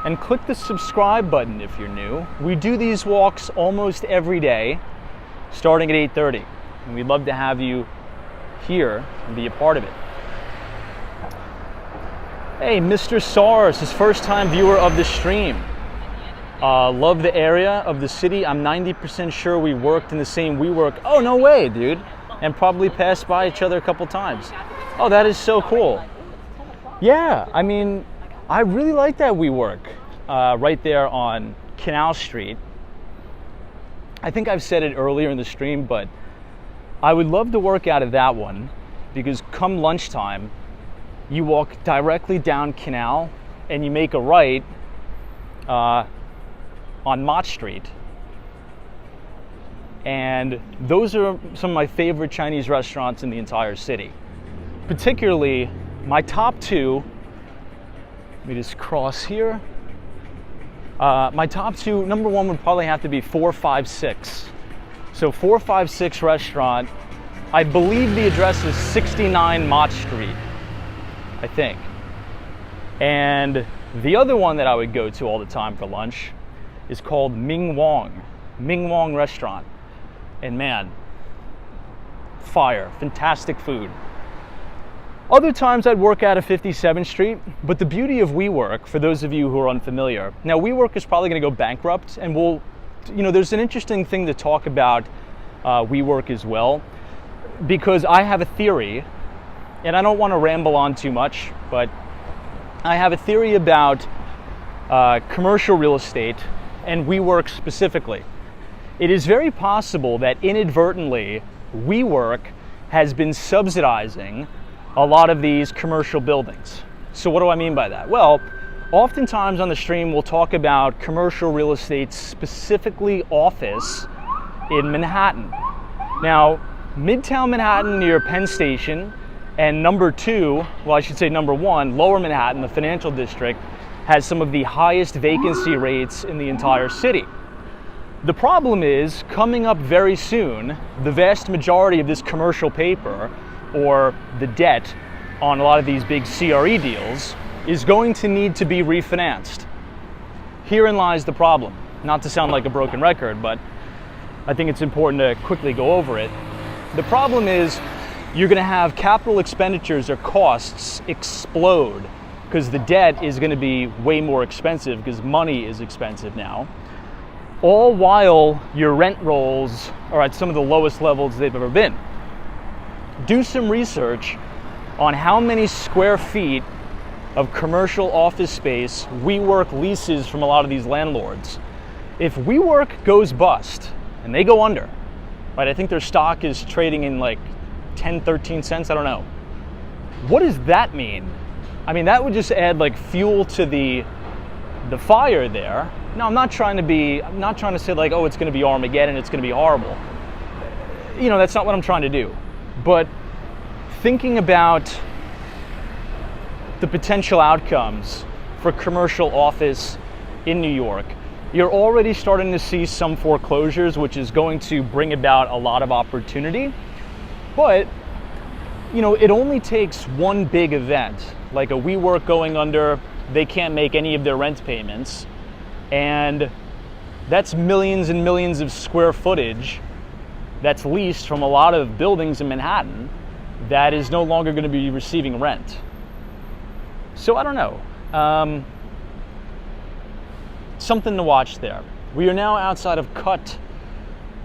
[SPEAKER 1] and click the subscribe button if you're new. We do these walks almost every day, starting at 8:30, and we'd love to have you here and be a part of it. Hey, Mr. SARS, his first time viewer of the stream. Love the area of the city. I'm 90% sure we worked in the same WeWork. Oh, no way, dude. And probably passed by each other a couple times. Oh, that is so cool. Yeah, I mean, I really like that WeWork right there on Canal Street. I think I've said it earlier in the stream, but I would love to work out of that one because come lunchtime, you walk directly down Canal and you make a right on Mott Street. And those are some of my favorite Chinese restaurants in the entire city. Particularly my top two, let me just cross here. My top two, number one would probably have to be 456. So 456 restaurant, I believe the address is 69 Mott Street, I think. And the other one that I would go to all the time for lunch is called Ming Wong Restaurant. And man, fire, fantastic food. Other times I'd work out of 57th Street, but the beauty of WeWork, for those of you who are unfamiliar, now WeWork is probably going to go bankrupt, and there's an interesting thing to talk about WeWork as well, because I have a theory, and I don't want to ramble on too much, but I have a theory about commercial real estate and WeWork specifically. It is very possible that inadvertently WeWork has been subsidizing a lot of these commercial buildings. So what do I mean by that? Well, oftentimes on the stream we'll talk about commercial real estate, specifically office in Manhattan. Now, Midtown Manhattan near Penn Station and number one, Lower Manhattan, the financial district, has some of the highest vacancy rates in the entire city. The problem is, coming up very soon, the vast majority of this commercial paper, or the debt on a lot of these big CRE deals, is going to need to be refinanced. Herein lies the problem. Not to sound like a broken record, but I think it's important to quickly go over it. The problem is you're going to have capital expenditures or costs explode because the debt is going to be way more expensive because money is expensive now. All while your rent rolls are at some of the lowest levels they've ever been. Do some research on how many square feet of commercial office space WeWork leases from a lot of these landlords. If WeWork goes bust and they go under, right, I think their stock is trading in like 10, 13 cents, I don't know. What does that mean? I mean, that would just add like fuel to the fire there. No, I'm not trying to say like, oh, it's going to be Armageddon, it's going to be horrible. That's not what I'm trying to do. But thinking about the potential outcomes for commercial office in New York, you're already starting to see some foreclosures, which is going to bring about a lot of opportunity. But, it only takes one big event, like a WeWork going under, they can't make any of their rent payments, and that's millions and millions of square footage that's leased from a lot of buildings in Manhattan that is no longer going to be receiving rent. So I don't know. Something to watch there. We are now outside of Cut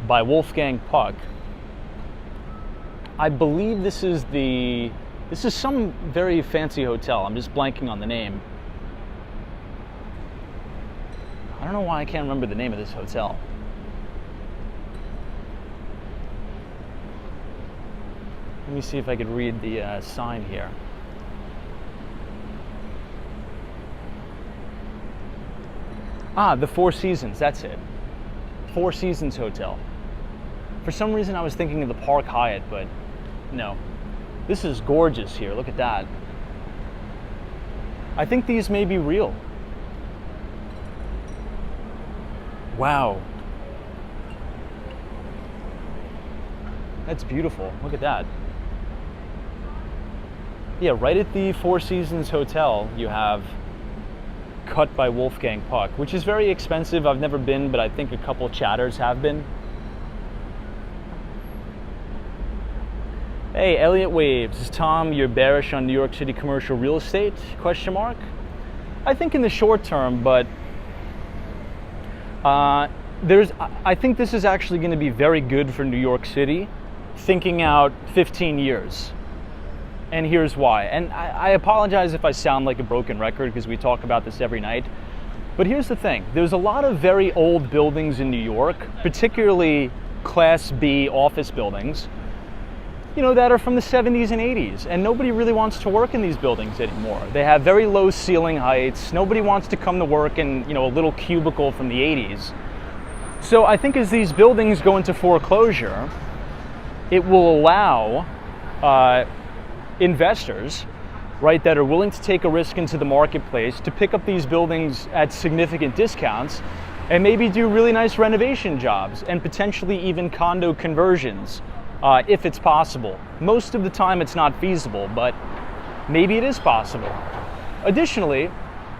[SPEAKER 1] by Wolfgang Puck. I believe this is some very fancy hotel. I'm just blanking on the name. I don't know why I can't remember the name of this hotel. Let me see if I could read the sign here. Ah, the Four Seasons, that's it. Four Seasons Hotel. For some reason I was thinking of the Park Hyatt, but no. This is gorgeous here, look at that. I think these may be real. Wow. That's beautiful, look at that. Yeah, right at the Four Seasons Hotel, you have Cut by Wolfgang Puck, which is very expensive. I've never been, but I think a couple chatters have been. Hey, Elliot Waves, is Tom, you're bearish on New York City commercial real estate? Question mark. I think in the short term, but I think this is actually going to be very good for New York City, thinking out 15 years. And here's why. And I apologize if I sound like a broken record because we talk about this every night. But here's the thing. There's a lot of very old buildings in New York, particularly Class B office buildings, that are from the 70s and 80s. And nobody really wants to work in these buildings anymore. They have very low ceiling heights. Nobody wants to come to work in, a little cubicle from the 80s. So I think as these buildings go into foreclosure, it will allow investors, right, that are willing to take a risk into the marketplace to pick up these buildings at significant discounts and maybe do really nice renovation jobs and potentially even condo conversions, if it's possible. Most of the time it's not feasible, but maybe it is possible. Additionally,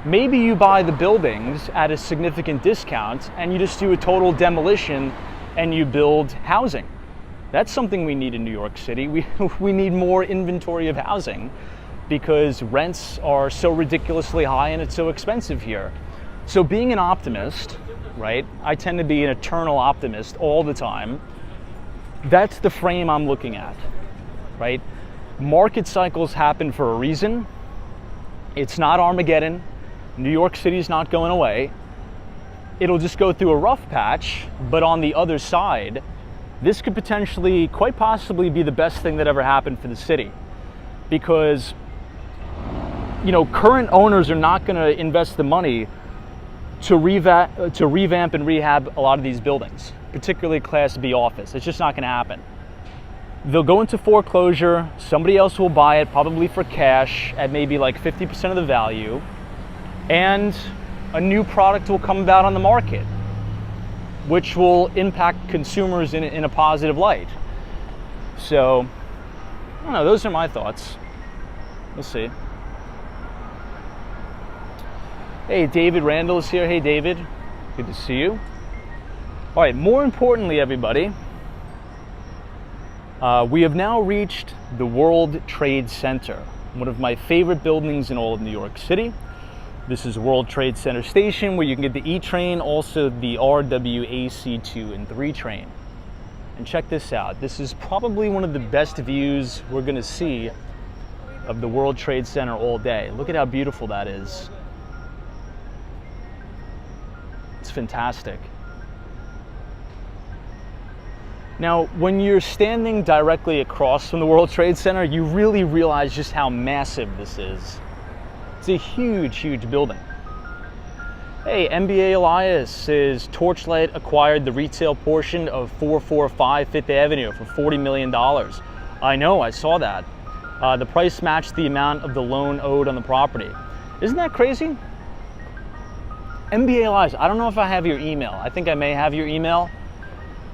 [SPEAKER 1] maybe you buy the buildings at a significant discount and you just do a total demolition and you build housing. That's something we need in New York City. We need more inventory of housing because rents are so ridiculously high and it's so expensive here. So being an optimist, right? I tend to be an eternal optimist all the time. That's the frame I'm looking at, right? Market cycles happen for a reason. It's not Armageddon. New York City's not going away. It'll just go through a rough patch, but on the other side, this could potentially, quite possibly, be the best thing that ever happened for the city. Because, current owners are not going to invest the money to revamp and rehab a lot of these buildings, particularly Class B office. It's just not going to happen. They'll go into foreclosure, somebody else will buy it, probably for cash, at maybe like 50% of the value, and a new product will come about on the market, which will impact consumers in a positive light. So, I don't know, those are my thoughts. We'll see. Hey, David Randall is here. Hey, David. Good to see you. All right, more importantly, everybody, we have now reached the World Trade Center, one of my favorite buildings in all of New York City. This is World Trade Center Station, where you can get the E train, also the RWAC 2 and 3 train. And check this out. This is probably one of the best views we're going to see of the World Trade Center all day. Look at how beautiful that is. It's fantastic. Now, when you're standing directly across from the World Trade Center, you really realize just how massive this is. It's a huge, huge building. Hey, NBA Elias says Torchlight acquired the retail portion of 445 Fifth Avenue for $40 million. I know, I saw that. The price matched the amount of the loan owed on the property. Isn't that crazy? NBA Elias, I don't know if I have your email. I think I may have your email.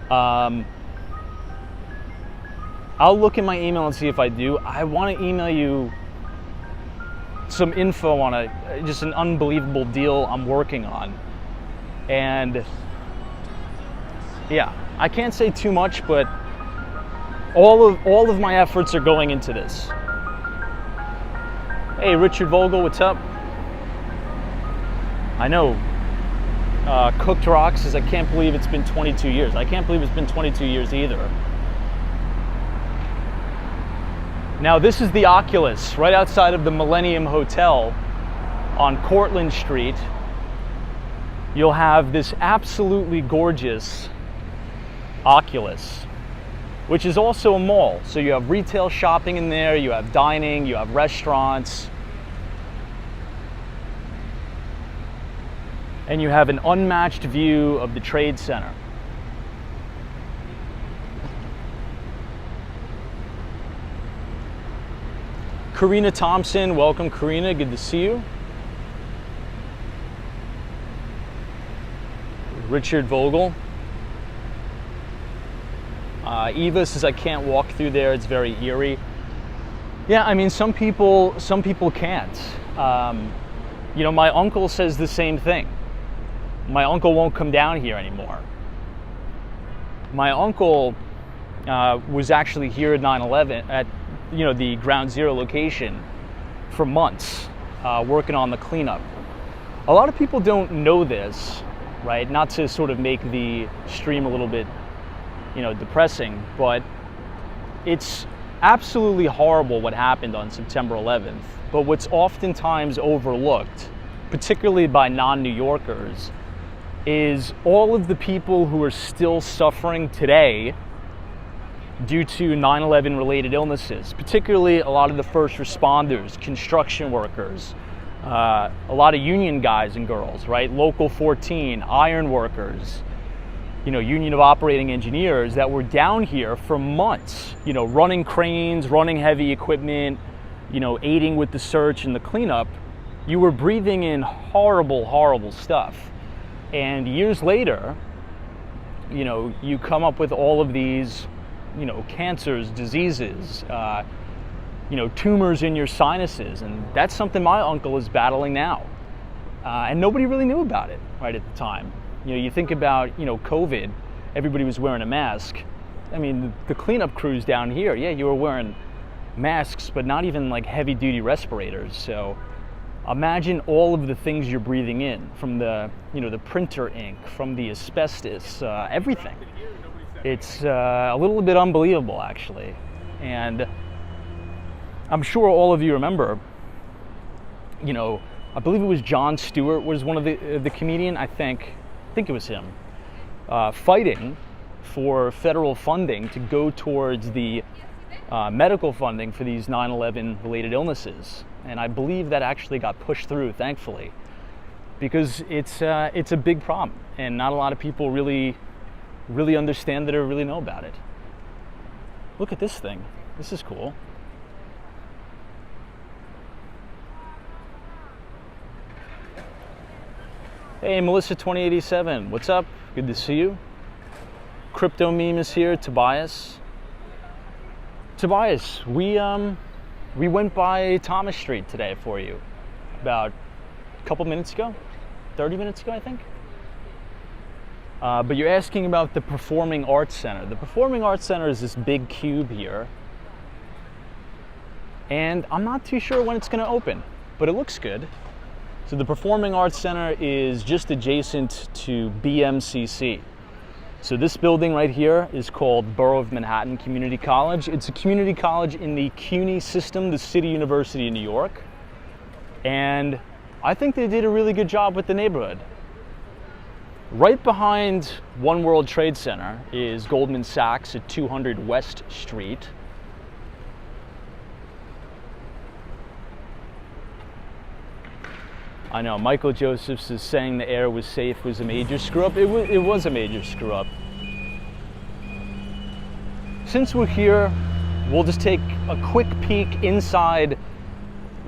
[SPEAKER 1] I'll look in my email and see if I do. I want to email you some info on just an unbelievable deal I'm working on. And yeah, I can't say too much, but all of my efforts are going into this. Hey, Richard Vogel, what's up? I know. Cooked Rock says, I can't believe it's been 22 years. I can't believe it's been 22 years either. Now, this is the Oculus right outside of the Millennium Hotel on Cortlandt Street. You'll have this absolutely gorgeous Oculus, which is also a mall. So you have retail shopping in there, you have dining, you have restaurants. and you have an unmatched view of the Trade Center. Karina Thompson, welcome Karina, good to see you. Richard Vogel. Eva says I can't walk through there, it's very eerie. Yeah, I mean, some people can't. You know, my uncle says the same thing. My uncle won't come down here anymore. My uncle was actually here at 9/11 at, you know, the Ground Zero location for months, working on the cleanup. A lot of people don't know this, right? Not to sort of make the stream a little bit, you know, depressing, but it's absolutely horrible what happened on September 11th. But what's oftentimes overlooked, particularly by non-New Yorkers, is all of the people who are still suffering today due to 9/11 related illnesses, particularly a lot of the first responders, construction workers, a lot of union guys and girls, right? Local 14, iron workers, you know, Union of Operating Engineers that were down here for months, you know, running cranes, running heavy equipment, you know, aiding with the search and the cleanup. You were breathing in horrible, horrible stuff. And years later, you know, you come up with all of these, you know, cancers, diseases, you know, tumors in your sinuses. And that's something my uncle is battling now. And nobody really knew about it right at the time. You know, you think about, you know, COVID, everybody was wearing a mask. I mean, the cleanup crews down here, yeah, you were wearing masks, but not even like heavy duty respirators. So imagine all of the things you're breathing in from the, you know, the printer ink, from the asbestos, everything. It's a little bit unbelievable, actually. And I'm sure all of you remember, you know, I believe it was Jon Stewart was one of the comedian, I think it was him, fighting for federal funding to go towards the medical funding for these 9/11 related illnesses. And I believe that actually got pushed through, thankfully, because it's a big problem, and not a lot of people really understand it or really know about it. Look at this thing. This is cool. Hey, Melissa 2087, what's up? Good to see you. Crypto Meme is here. Tobias, we went by Thomas Street today for you about a couple minutes ago, 30 minutes ago, I think. But you're asking about the Performing Arts Center. The Performing Arts Center is this big cube here, and I'm not too sure when it's going to open, but it looks good. So the Performing Arts Center is just adjacent to BMCC. So this building right here is called Borough of Manhattan Community College. It's a community college in the CUNY system, the City University of New York. And I think they did a really good job with the neighborhood. Right behind One World Trade Center is Goldman Sachs at 200 West Street. I know, Michael Josephs is saying the air was safe was a major screw up. It was a major screw up. Since we're here, we'll just take a quick peek inside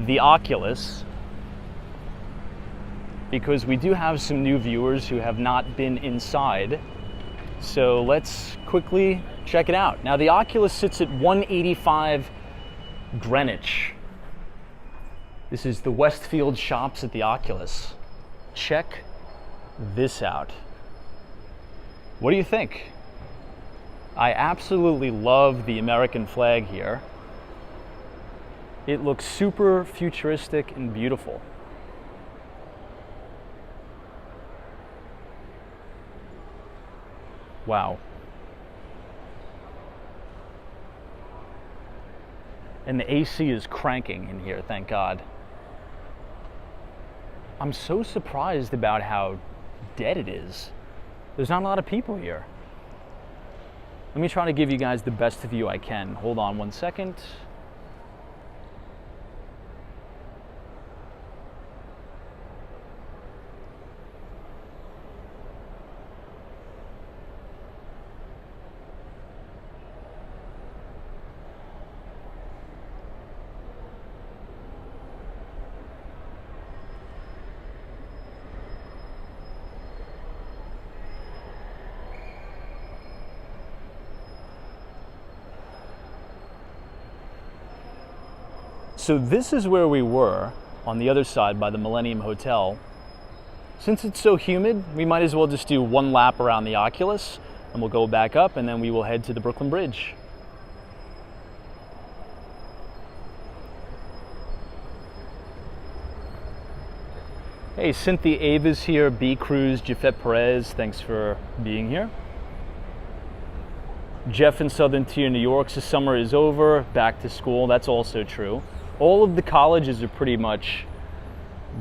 [SPEAKER 1] the Oculus, because we do have some new viewers who have not been inside. So let's quickly check it out. Now the Oculus sits at 185 Greenwich. This is the Westfield Shops at the Oculus. Check this out. What do you think? I absolutely love the American flag here. It looks super futuristic and beautiful. Wow. And the AC is cranking in here, thank God. I'm so surprised about how dead it is. There's not a lot of people here. Let me try to give you guys the best view I can. Hold on one second. So this is where we were on the other side by the Millennium Hotel. Since it's so humid, we might as well just do one lap around the Oculus, and we'll go back up, and then we will head to the Brooklyn Bridge. Hey, Cynthia Ava's here, B Cruz, Jafet Perez, thanks for being here. Jeff in Southern Tier, New York, so summer is over, back to school, that's also true. All of the colleges are pretty much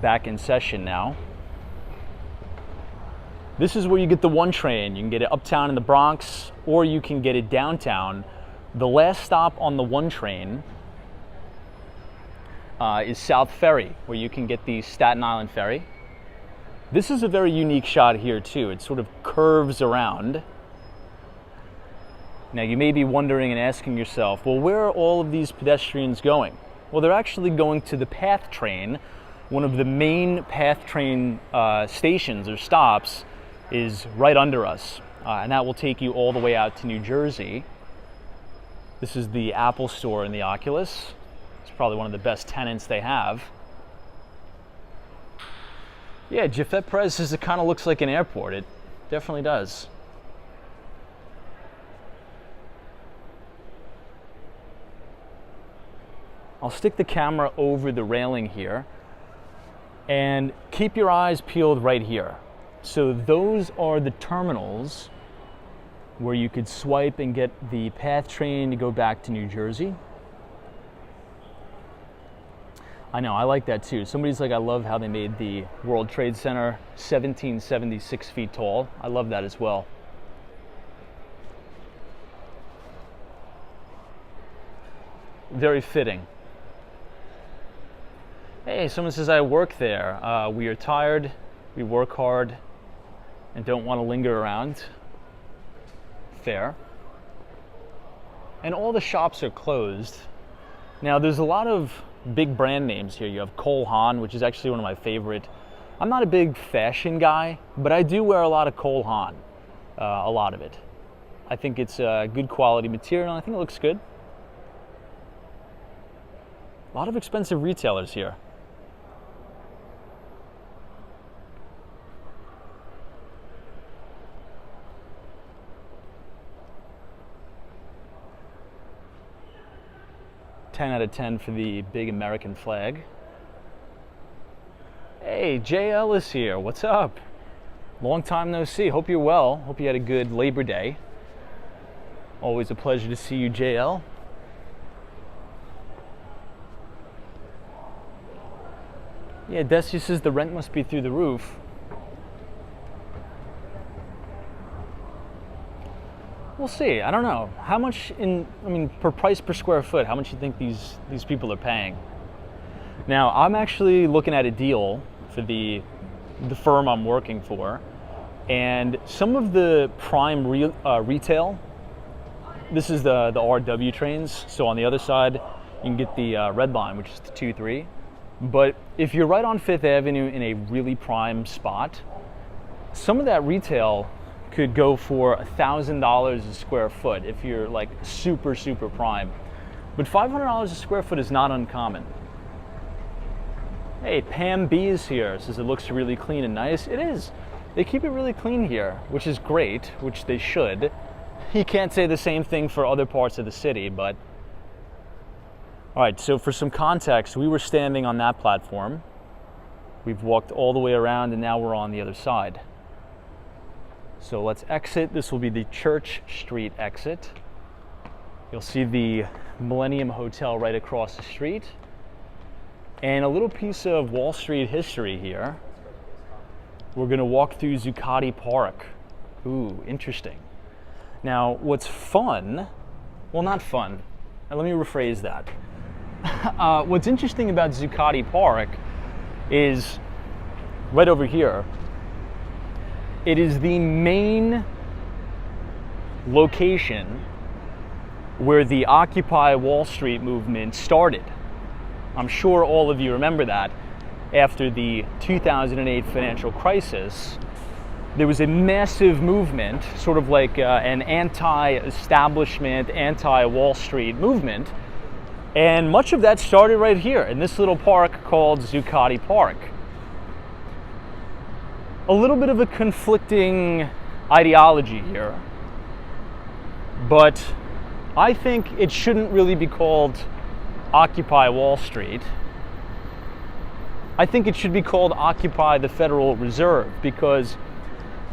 [SPEAKER 1] back in session now. This is where you get the one train. You can get it uptown in the Bronx, or you can get it downtown. The last stop on the one train is South Ferry, where you can get the Staten Island Ferry. This is a very unique shot here too. It sort of curves around. Now you may be wondering and asking yourself, well, where are all of these pedestrians going? Well, they're actually going to the PATH train. One of the main PATH train stations or stops is right under us, and that will take you all the way out to New Jersey. This is the Apple store in the Oculus. It's probably one of the best tenants they have. Yeah, Jafet Perez says it kind of looks like an airport. It definitely does. I'll stick the camera over the railing here and keep your eyes peeled right here. So those are the terminals where you could swipe and get the PATH train to go back to New Jersey. I know, I like that too. Somebody's like, I love how they made the World Trade Center 1776 feet tall. I love that as well. Very fitting. Hey, someone says I work there. We are tired, we work hard, and don't want to linger around. Fair. And all the shops are closed. Now there's a lot of big brand names here. You have Cole Haan, which is actually one of my favorite. I'm not a big fashion guy, but I do wear a lot of Cole Haan, a lot of it. I think it's a good quality material, and I think it looks good. A lot of expensive retailers here. Ten out of 10 for the big American flag. Hey, JL is here. What's up? Long time no see. Hope you're well. Hope you had a good Labor Day. Always a pleasure to see you, JL. Yeah, Desi says the rent must be through the roof. We'll see. I don't know. How much per price per square foot, how much do you think these people are paying? Now, I'm actually looking at a deal for the firm I'm working for, and some of the prime retail, this is the RW trains, so on the other side, you can get the red line, which is the 2-3. But if you're right on Fifth Avenue in a really prime spot, some of that retail could go for $1,000 a square foot if you're like super, super prime. But $500 a square foot is not uncommon. Hey, Pam B is here, says it looks really clean and nice. It is. They keep it really clean here, which is great, which they should. You can't say the same thing for other parts of the city, but... All right, so for some context, we were standing on that platform. We've walked all the way around, and now we're on the other side. So let's exit. This will be the Church Street exit. You'll see the Millennium Hotel right across the street. And a little piece of Wall Street history here. We're gonna walk through Zuccotti Park. Ooh, interesting. Now, what's fun, well, not fun, let me rephrase that. What's interesting about Zuccotti Park is right over here. It is the main location where the Occupy Wall Street movement started. I'm sure all of you remember that. After the 2008 financial crisis, there was a massive movement, sort of like an anti-establishment, anti-Wall Street movement, And much of that started right here in this little park called Zuccotti Park. A little bit of a conflicting ideology here, but I think it shouldn't really be called Occupy Wall Street. I think it should be called Occupy the Federal Reserve, because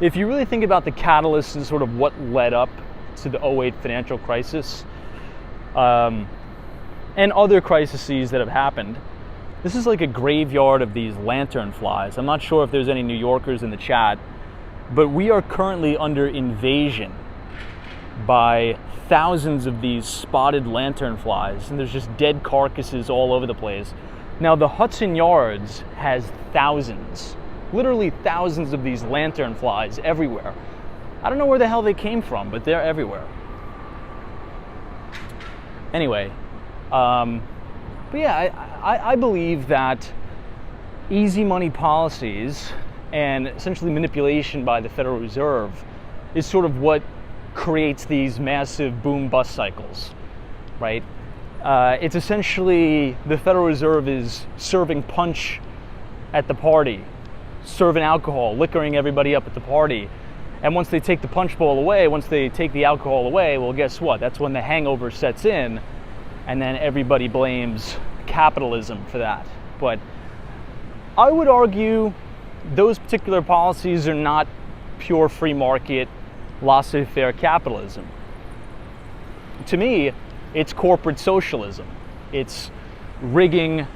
[SPEAKER 1] if you really think about the catalyst and sort of what led up to the '08 financial crisis, and other crises that have happened, this is like a graveyard of these lantern flies. I'm not sure if there's any New Yorkers in the chat, but we are currently under invasion by thousands of these spotted lantern flies, and there's just dead carcasses all over the place. Now, the Hudson Yards has thousands, literally thousands of these lantern flies everywhere. I don't know where the hell they came from, but they're everywhere. Anyway, but yeah, I believe that easy money policies and essentially manipulation by the Federal Reserve is sort of what creates these massive boom-bust cycles, right? It's essentially the Federal Reserve is serving punch at the party, serving alcohol, liquoring everybody up at the party. And once they take the punch bowl away, once they take the alcohol away, well, guess what? That's when the hangover sets in, and then everybody blames capitalism for that. But I would argue those particular policies are not pure free market, laissez-faire capitalism. To me, it's corporate socialism. It's rigging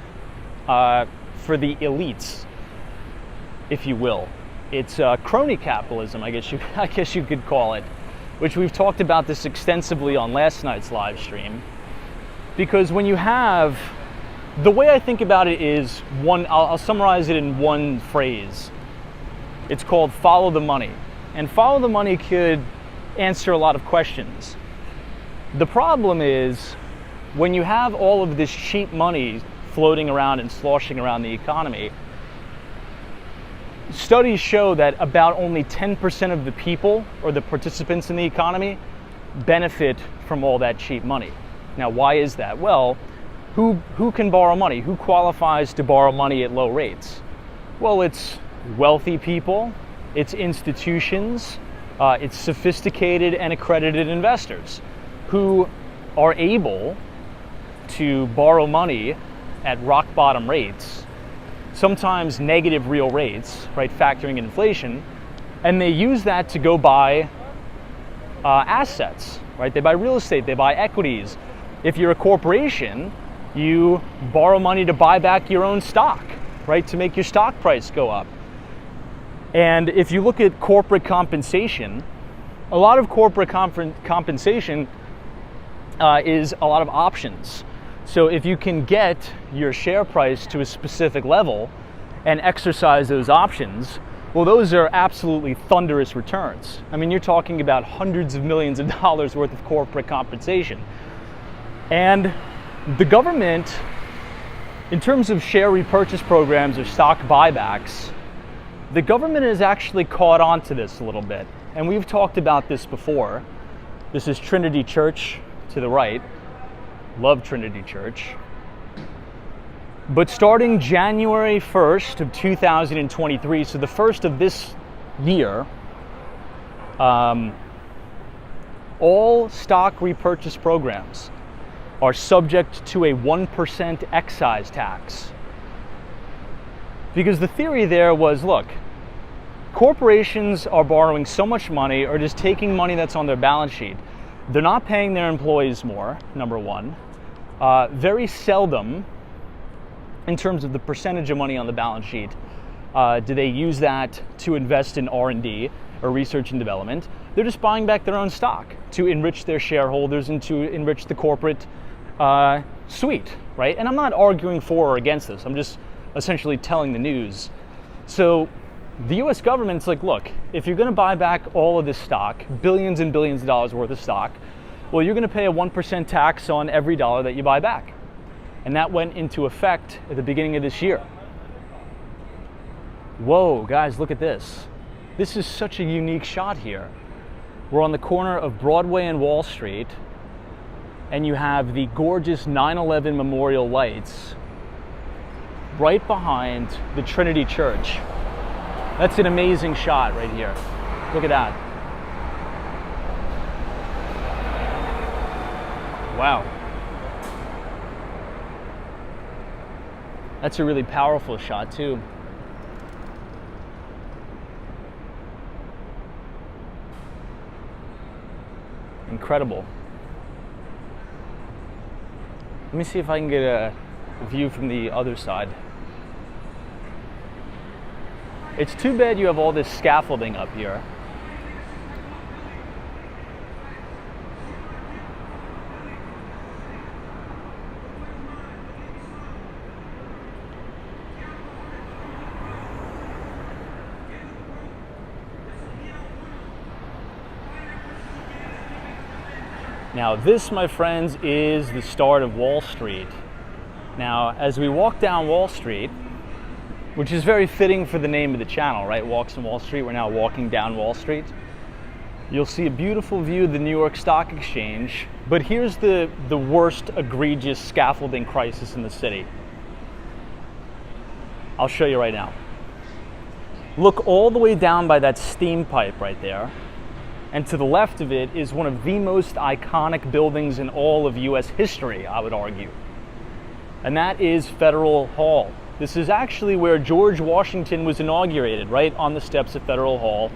[SPEAKER 1] for the elites, if you will. It's crony capitalism, I guess you could call it, which we've talked about this extensively on last night's live stream. Because when you have, the way I think about it is I'll summarize it in one phrase. It's called follow the money. And follow the money could answer a lot of questions. The problem is when you have all of this cheap money floating around and sloshing around the economy, studies show that about only 10% of the people or the participants in the economy benefit from all that cheap money. Now, why is that? Well, who can borrow money? Who qualifies to borrow money at low rates? Well, it's wealthy people, it's institutions, it's sophisticated and accredited investors who are able to borrow money at rock bottom rates, sometimes negative real rates, right, factoring in inflation, and they use that to go buy assets, right? They buy real estate, they buy equities. If you're a corporation, you borrow money to buy back your own stock, right, to make your stock price go up. And if you look at corporate compensation, a lot of corporate compensation is a lot of options. So if you can get your share price to a specific level and exercise those options, well, those are absolutely thunderous returns. I mean, you're talking about hundreds of millions of dollars worth of corporate compensation. And the government, in terms of share repurchase programs or stock buybacks, the government has actually caught on to this a little bit. And we've talked about this before. This is Trinity Church to the right. Love Trinity Church. But starting January 1st of 2023, so the first of this year, all stock repurchase programs are subject to a 1% excise tax. Because the theory there was, look, corporations are borrowing so much money or just taking money that's on their balance sheet. They're not paying their employees more, number one. Very seldom, in terms of the percentage of money on the balance sheet, do they use that to invest in R&D or research and development. They're just buying back their own stock to enrich their shareholders and to enrich the corporate suite, right? And I'm not arguing for or against this. I'm just essentially telling the news. So the US government's like, look, if you're going to buy back all of this stock, billions and billions of dollars worth of stock, well, you're going to pay a 1% tax on every dollar that you buy back. And that went into effect at the beginning of this year. Whoa, guys, look at this. This is such a unique shot here. We're on the corner of Broadway and Wall Street. and you have the gorgeous 9/11 memorial lights right behind the Trinity Church. That's an amazing shot right here. Look at that. Wow. That's a really powerful shot too. Incredible. Let me see if I can get a view from the other side. It's too bad you have all this scaffolding up here. Now this, my friends, is the start of Wall Street. Now, as we walk down Wall Street, which is very fitting for the name of the channel, right? Walks in Wall Street, we're now walking down Wall Street. You'll see a beautiful view of the New York Stock Exchange, but here's the worst egregious scaffolding crisis in the city. I'll show you right now. Look all the way down by that steam pipe right there. And to the left of it is one of the most iconic buildings in all of US history, I would argue. And that is Federal Hall. This is actually where George Washington was inaugurated, right on the steps of Federal Hall,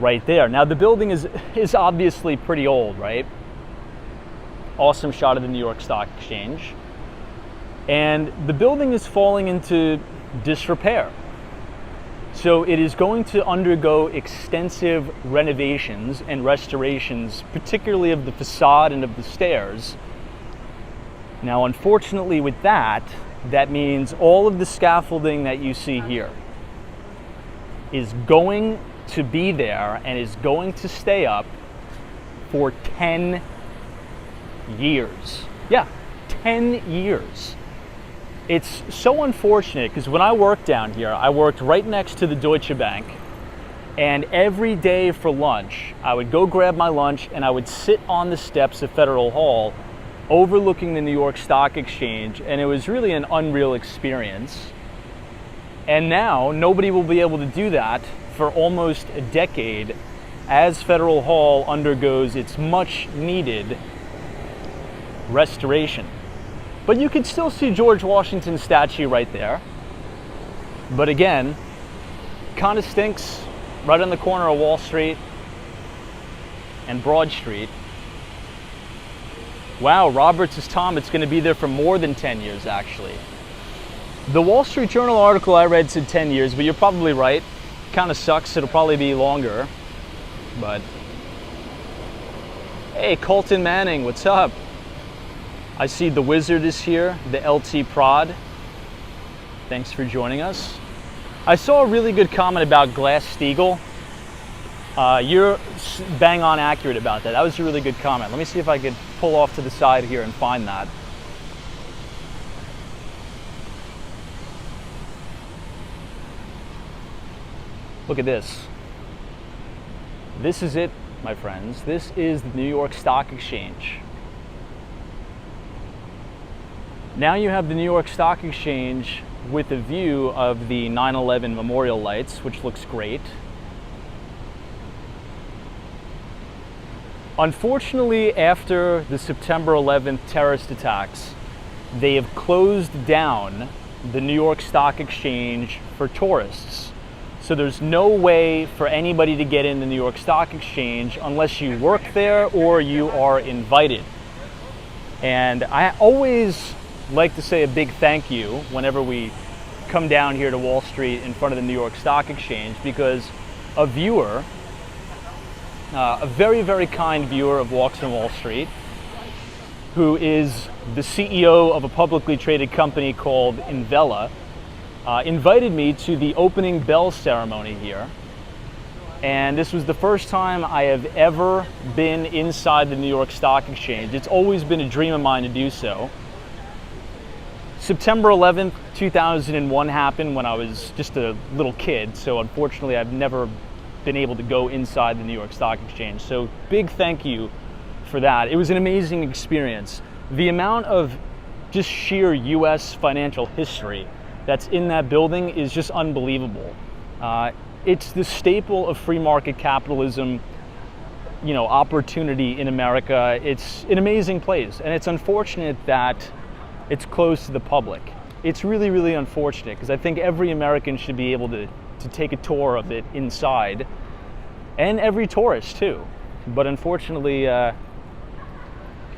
[SPEAKER 1] right there. Now the building is obviously pretty old, right? Awesome shot of the New York Stock Exchange. And the building is falling into disrepair. So it is going to undergo extensive renovations and restorations, particularly of the facade and of the stairs. Now, unfortunately with that means all of the scaffolding that you see here is going to be there and is going to stay up for 10 years. Yeah, 10 years. It's so unfortunate because when I worked down here, I worked right next to the Deutsche Bank, and every day for lunch, I would go grab my lunch and I would sit on the steps of Federal Hall overlooking the New York Stock Exchange, and it was really an unreal experience. And now nobody will be able to do that for almost a decade as Federal Hall undergoes its much needed restoration. But you can still see George Washington's statue right there. But again, kind of stinks right on the corner of Wall Street and Broad Street. Wow, Roberts is Tom. It's going to be there for more than 10 years, actually. The Wall Street Journal article I read said 10 years, but you're probably right. Kind of sucks. It'll probably be longer. But hey, Colton Manning, what's up? I see the Wizard is here, the LT Prod. Thanks for joining us. I saw a really good comment about Glass-Steagall. You're bang on accurate about that. That was a really good comment. Let me see if I could pull off to the side here and find that. Look at this. This is it, my friends. This is the New York Stock Exchange. Now you have the New York Stock Exchange with a view of the 9/11 memorial lights, which looks great. Unfortunately, after the September 11th terrorist attacks, they have closed down the New York Stock Exchange for tourists. So there's no way for anybody to get in the New York Stock Exchange unless you work there or you are invited. And I always like to say a big thank you whenever we come down here to Wall Street in front of the New York Stock Exchange, because a viewer, a very, very kind viewer of Walks on Wall Street, who is the CEO of a publicly traded company called Invella, invited me to the opening bell ceremony here. And this was the first time I have ever been inside the New York Stock Exchange. It's always been a dream of mine to do so. September 11th, 2001 happened when I was just a little kid, so unfortunately I've never been able to go inside the New York Stock Exchange. So big thank you for that. It was an amazing experience. The amount of just sheer U.S. financial history that's in that building is just unbelievable. It's the staple of free market capitalism, opportunity in America. It's an amazing place, and it's unfortunate that it's closed to the public. It's really, really unfortunate, because I think every American should be able to take a tour of it inside, and every tourist too. But unfortunately,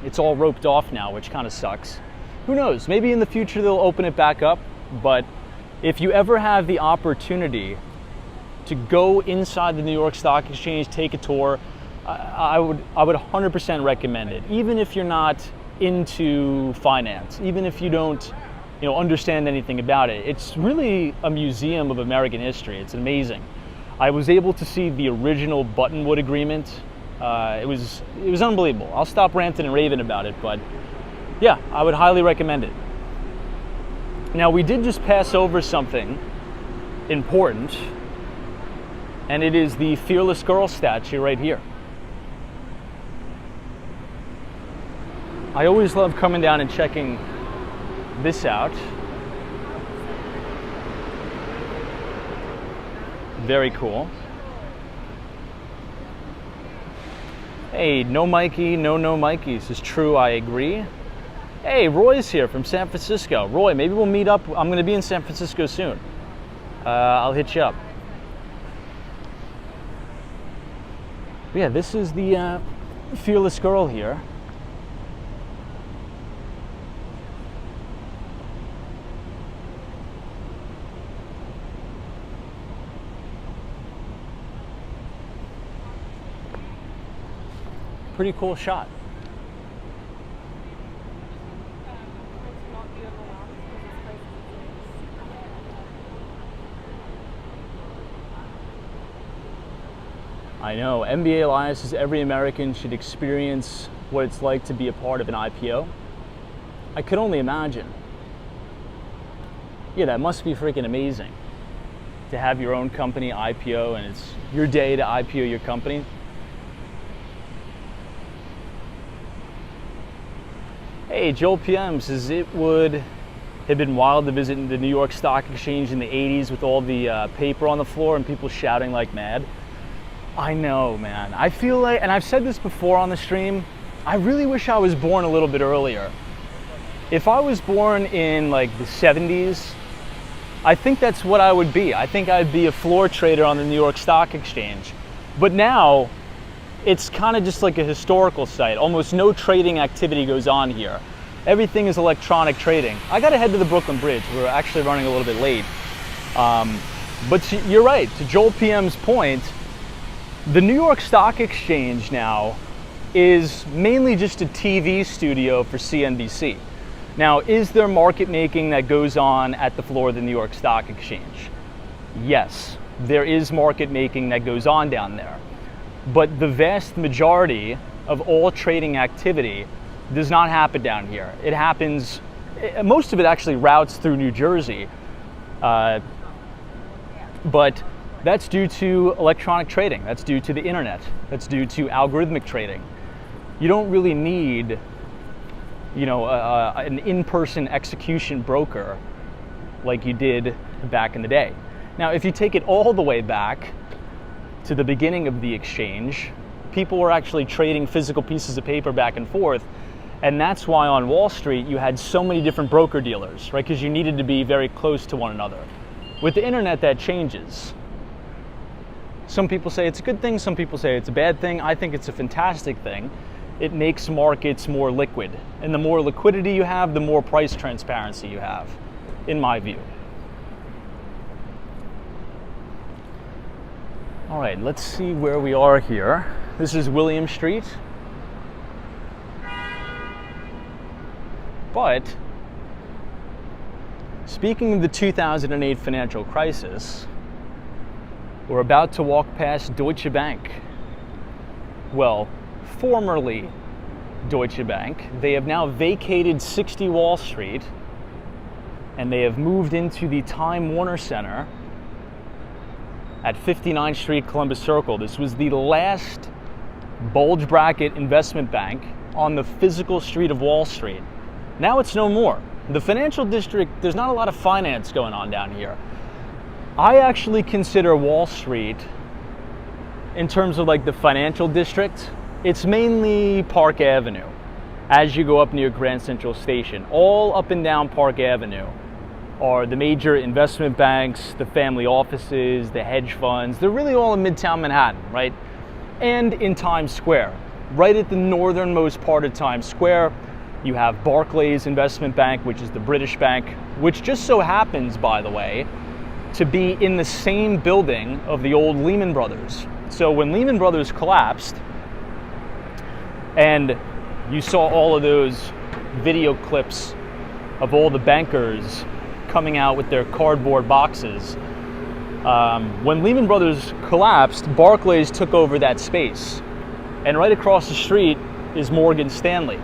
[SPEAKER 1] it's all roped off now, which kind of sucks. Who knows? Maybe in the future they'll open it back up, but if you ever have the opportunity to go inside the New York Stock Exchange, take a tour, I would 100% recommend it. Even if you're not into finance, even if you don't understand anything about it, it's really a museum of American history. It's amazing. I was able to see the original Buttonwood Agreement. It was unbelievable. I'll stop ranting and raving about it, but yeah, I would highly recommend it. Now, we did just pass over something important, and it is the Fearless Girl statue right here. I always love coming down and checking this out. Very cool. Hey, no Mikey, no Mikey. This is true, I agree. Hey, Roy's here from San Francisco. Roy, maybe we'll meet up. I'm going to be in San Francisco soon. I'll hit you up. But yeah, this is the Fearless Girl here. Pretty cool shot. I know, MBA Alliance says every American should experience what it's like to be a part of an IPO. I could only imagine. Yeah, that must be freaking amazing to have your own company IPO, and it's your day to IPO your company. Hey, Joel PM says it would have been wild to visit the New York Stock Exchange in the 80s with all the paper on the floor and people shouting like mad. I know, man. I feel like, and I've said this before on the stream, I really wish I was born a little bit earlier. If I was born in like the 70s, I think that's what I would be. I think I'd be a floor trader on the New York Stock Exchange. But now, it's kind of just like a historical site. Almost no trading activity goes on here. Everything is electronic trading. I gotta head to the Brooklyn Bridge. We're actually running a little bit late. But you're right, to Joel PM's point, the New York Stock Exchange now is mainly just a TV studio for CNBC. Now, is there market making that goes on at the floor of the New York Stock Exchange? Yes, there is market making that goes on down there. But the vast majority of all trading activity does not happen down here. It happens, most of it actually routes through New Jersey. But that's due to electronic trading. That's due to the internet. That's due to algorithmic trading. You don't really need, an in-person execution broker like you did back in the day. Now, if you take it all the way back to the beginning of the exchange, people were actually trading physical pieces of paper back and forth, and that's why on Wall Street you had so many different broker dealers, right? Because you needed to be very close to one another. With the internet, that changes. Some people say it's a good thing, some people say it's a bad thing. I think it's a fantastic thing. It makes markets more liquid, and the more liquidity you have, the more price transparency you have, in my view. All right, let's see where we are here. This is William Street. But speaking of the 2008 financial crisis, we're about to walk past Deutsche Bank. Well, formerly Deutsche Bank. They have now vacated 60 Wall Street, and they have moved into the Time Warner Center at 59th Street, Columbus Circle. This was the last bulge bracket investment bank on the physical street of Wall Street. Now it's no more. The financial district, there's not a lot of finance going on down here. I actually consider Wall Street, in terms of like the financial district, it's mainly Park Avenue. As you go up near Grand Central Station, all up and down Park Avenue are the major investment banks, the family offices, the hedge funds. They're really all in Midtown Manhattan, right? And in Times Square. Right at the northernmost part of Times Square, you have Barclays Investment Bank, which is the British bank, which just so happens, by the way, to be in the same building of the old Lehman Brothers. So when Lehman Brothers collapsed, and you saw all of those video clips of all the bankers coming out with their cardboard boxes, when Lehman Brothers collapsed, Barclays took over that space. And right across the street is Morgan Stanley.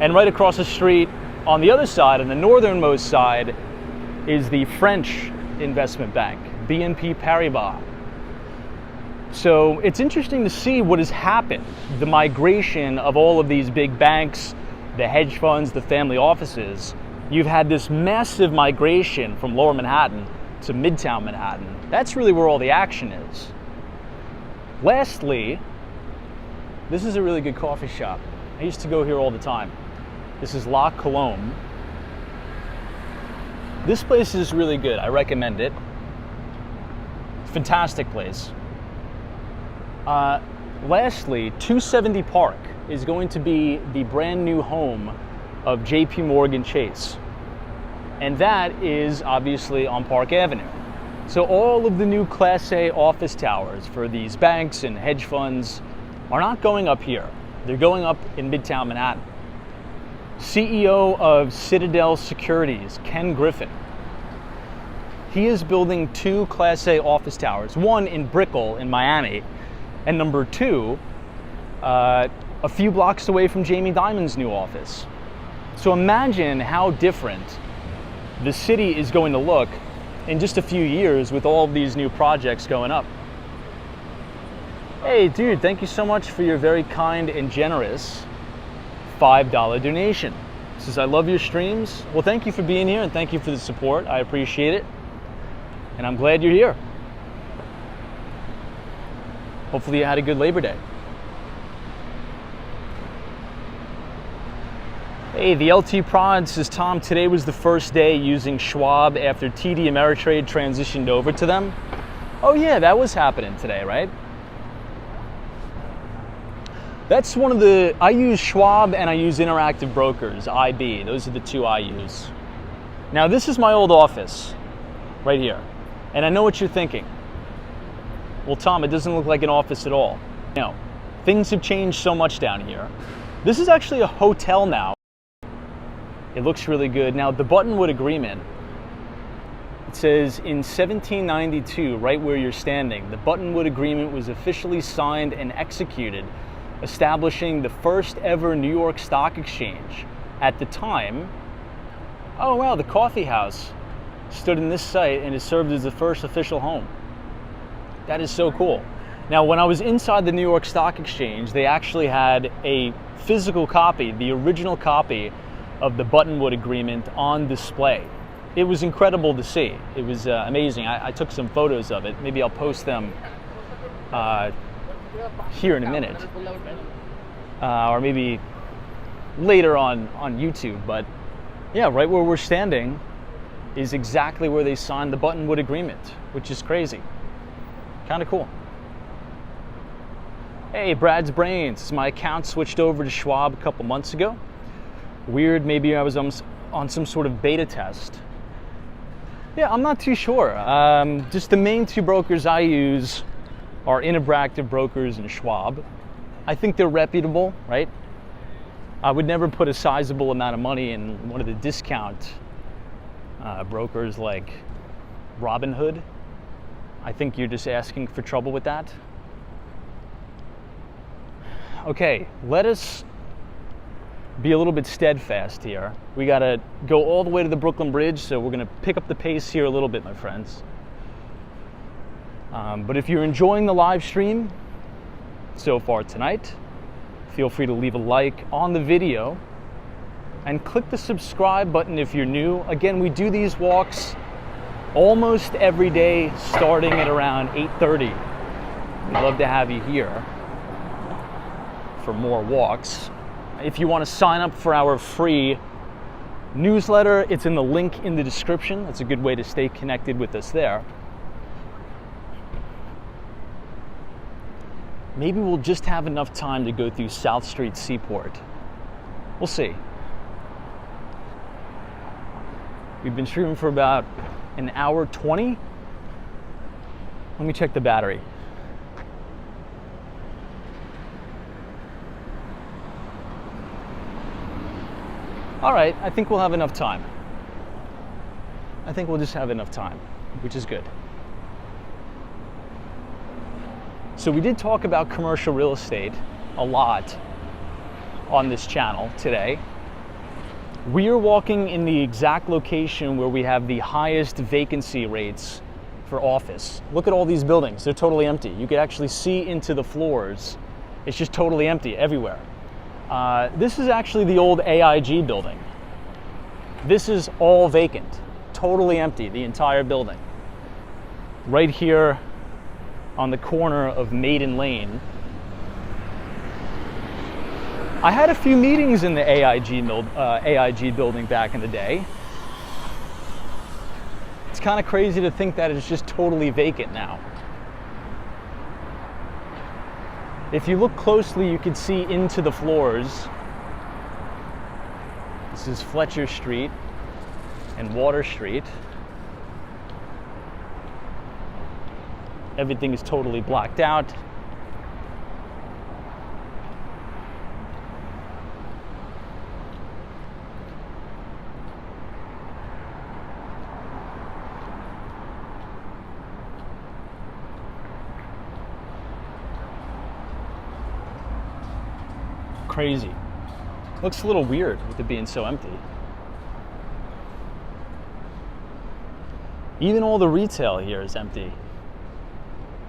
[SPEAKER 1] And right across the street on the other side, on the northernmost side, is the French investment bank, BNP Paribas. So it's interesting to see what has happened, the migration of all of these big banks, the hedge funds, the family offices. You've had this massive migration from Lower Manhattan to Midtown Manhattan. That's really where all the action is. Lastly, this is a really good coffee shop. I used to go here all the time. This is La Colombe. This place is really good. I recommend it. Fantastic place. Lastly, 270 Park is going to be the brand new home of JP Morgan Chase. And that is obviously on Park Avenue. So all of the new Class A office towers for these banks and hedge funds are not going up here. They're going up in Midtown Manhattan. CEO of Citadel Securities, Ken Griffin, he is building 2 Class A office towers, one in Brickell in Miami, and number 2, a few blocks away from Jamie Dimon's new office. So imagine how different the city is going to look in just a few years with all of these new projects going up. Hey dude, thank you so much for your very kind and generous $5 donation. Says, I love your streams. Well, thank you for being here and thank you for the support. I appreciate it. And I'm glad you're here. Hopefully you had a good Labor Day. Hey, the LT Prod says, Tom, today was the first day using Schwab after TD Ameritrade transitioned over to them. Oh yeah, that was happening today, right? That's one of the, I use Schwab and I use Interactive Brokers, IB. Those are the 2 I use. Now this is my old office, right here. And I know what you're thinking. Well, Tom, it doesn't look like an office at all. No, things have changed so much down here. This is actually a hotel now. It looks really good. Now the Buttonwood Agreement, it says in 1792, right where you're standing, the Buttonwood Agreement was officially signed and executed, establishing the first ever New York Stock Exchange. At the time, oh wow, the coffee house stood in this site and it served as the first official home. That is so cool. Now, when I was inside the New York Stock Exchange, they actually had a physical copy, the original copy of the Buttonwood Agreement on display. It was incredible to see. It was amazing. I took some photos of it. Maybe I'll post them here in a minute, or maybe later on YouTube. But yeah, right where we're standing is exactly where they signed the Buttonwood Agreement, which is crazy. Kind of cool. Hey, Brad's Brains. My account switched over to Schwab a couple months ago. Weird, maybe I was on some sort of beta test. Yeah, I'm not too sure. Just the main 2 brokers I use are Interactive Brokers and Schwab. I think they're reputable, right? I would never put a sizable amount of money in one of the discount brokers like Robinhood. I think you're just asking for trouble with that. Okay, let us be a little bit steadfast here. We gotta go all the way to the Brooklyn Bridge, so we're gonna pick up the pace here a little bit, my friends. But if you're enjoying the live stream so far tonight, Feel free to leave a like on the video and click the subscribe button if you're new. Again, we do these walks almost every day starting at around 8:30. We'd love to have you here for more walks. If you want to sign up for our free newsletter, it's in the link in the description. That's a good way to stay connected with us there. Maybe we'll just have enough time to go through South Street Seaport. We'll see. We've been streaming for about an hour 20. Let me check the battery. All right, I think we'll have enough time. I think we'll just have enough time, which is good. So we did talk about commercial real estate a lot on this channel today. We are walking in the exact location where we have the highest vacancy rates for office. Look at all these buildings, they're totally empty. You can actually see into the floors. It's just totally empty everywhere. This is actually the old AIG building. This is all vacant, totally empty, the entire building. Right here on the corner of Maiden Lane. I had a few meetings in the AIG building back in the day. It's kind of crazy to think that it's just totally vacant now. If you look closely, you can see into the floors. This is Fletcher Street and Water Street. Everything is totally blacked out. Crazy. Looks a little weird with it being so empty. Even all the retail here is empty.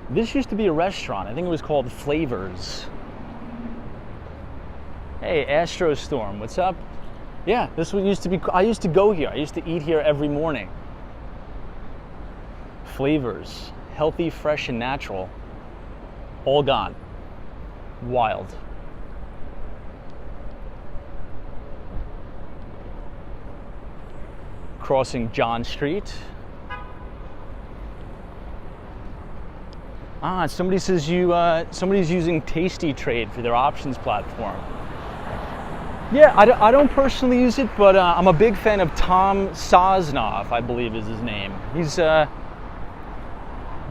[SPEAKER 1] This used to be a restaurant. I think it was called Flavors. Hey, Astro Storm, what's up? Yeah, this one used to be, I used to go here. I used to eat here every morning. Flavors, healthy, fresh, and natural. All gone. Wild. Crossing John Street. Somebody says somebody's using Tasty Trade for their options platform. Yeah, I don't personally use it, but I'm a big fan of Tom Sosnoff, I believe is his name. He's a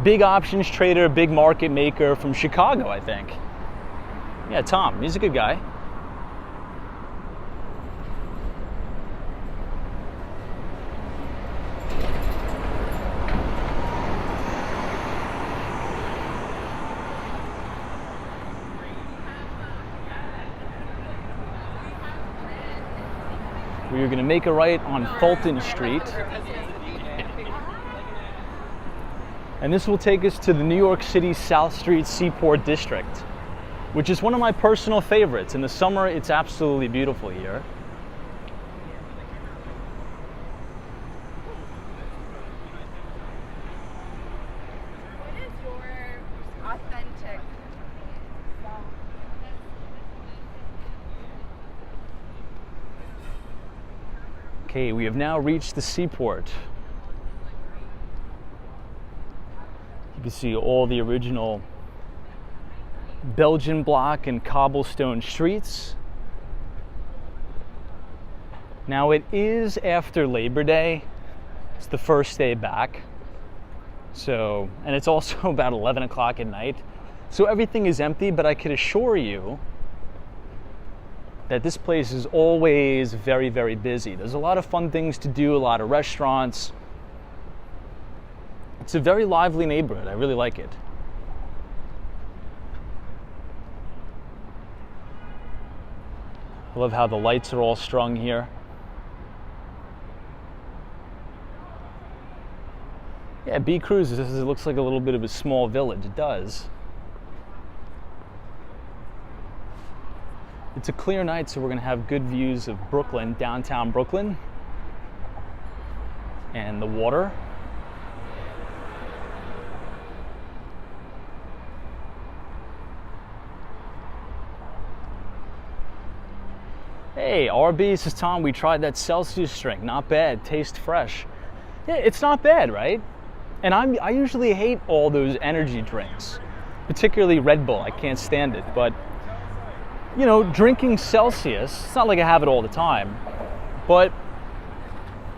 [SPEAKER 1] big options trader, big market maker from Chicago, I think. Yeah, Tom, he's a good guy. We are going to make a right on Fulton Street. And this will take us to the New York City South Street Seaport District, which is one of my personal favorites. In the summer, it's absolutely beautiful here.
[SPEAKER 2] What is your authentic song?
[SPEAKER 1] Okay, we have now reached the Seaport. You can see all the original Belgian block and cobblestone streets. Now it is after Labor Day. It's the first day back. So, and it's also about 11 o'clock at night. So everything is empty, but I could assure you that this place is always very, very busy. There's a lot of fun things to do, a lot of restaurants. It's a very lively neighborhood. I really like it. I love how the lights are all strung here. Yeah, B Cruises, it looks like a little bit of a small village. It does. It's a clear night, so we're gonna have good views of Brooklyn, downtown Brooklyn, and the water. Hey, RB, this is Tom. We tried that Celsius drink. Not bad. Tastes fresh. Yeah, it's not bad, right? And I usually hate all those energy drinks, particularly Red Bull. I can't stand it. But, you know, drinking Celsius, it's not like I have it all the time, but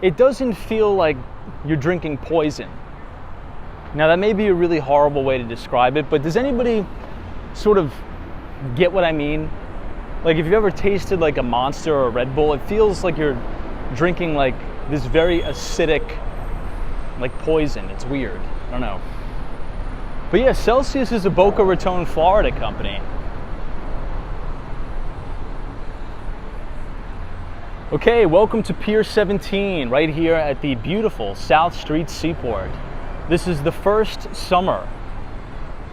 [SPEAKER 1] it doesn't feel like you're drinking poison. Now, that may be a really horrible way to describe it, but does anybody sort of get what I mean? Like, if you've ever tasted like a Monster or a Red Bull, it feels like you're drinking like this very acidic, like poison. It's weird. I don't know. But yeah, Celsius is a Boca Raton, Florida company. Okay, welcome to Pier 17, right here at the beautiful South Street Seaport. This is the first summer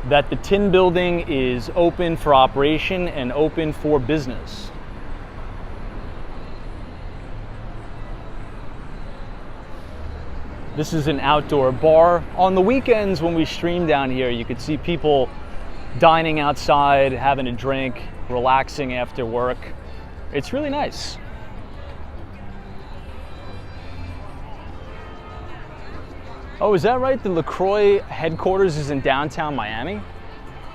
[SPEAKER 1] that the Tin Building is open for operation and open for business. This is an outdoor bar. On the weekends when we stream down here, you could see people dining outside, having a drink, relaxing after work. It's really nice. Oh, is that right? The LaCroix headquarters is in downtown Miami?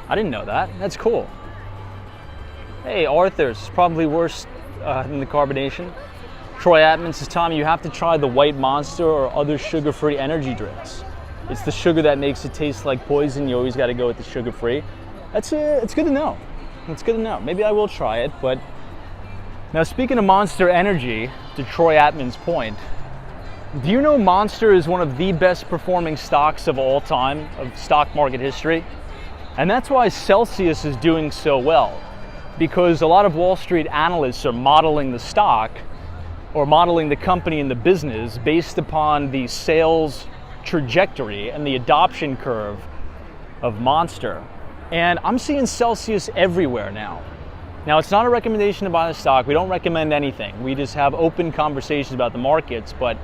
[SPEAKER 1] I didn't know that. That's cool. Hey, Arthur's probably worse than the carbonation. Troy Atman says, Tom, you have to try the White Monster or other sugar-free energy drinks. It's the sugar that makes it taste like poison. You always got to go with the sugar-free. It's good to know. It's good to know. Maybe I will try it. But now, speaking of Monster Energy, to Troy Atman's point, do you know Monster is one of the best performing stocks of all time, of stock market history? And that's why Celsius is doing so well, because a lot of Wall Street analysts are modeling the stock or modeling the company and the business based upon the sales trajectory and the adoption curve of Monster. And I'm seeing Celsius everywhere now. Now, it's not a recommendation to buy the stock. We don't recommend anything. We just have open conversations about the markets, but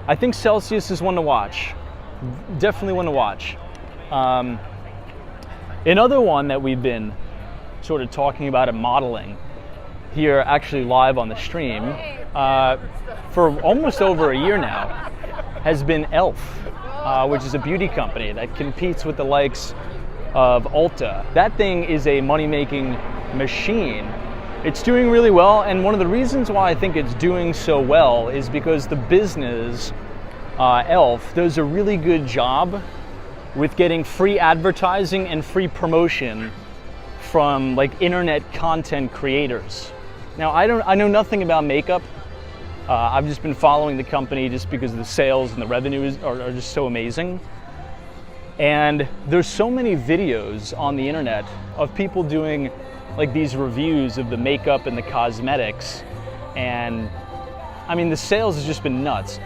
[SPEAKER 1] I think Celsius is one to watch. Definitely one to watch. Another one that we've been sort of talking about and modeling here, actually live on the stream, for almost over a year now, has been e.l.f., which is a beauty company that competes with the likes of Ulta. That thing is a money-making machine. It's doing really well, and one of the reasons why I think it's doing so well is because the business, e.l.f., does a really good job with getting free advertising and free promotion from like internet content creators. Now, I know nothing about makeup. I've just been following the company just because the sales and the revenues are just so amazing. And there's so many videos on the internet of people doing like these reviews of the makeup and the cosmetics, and I mean the sales has just been nuts.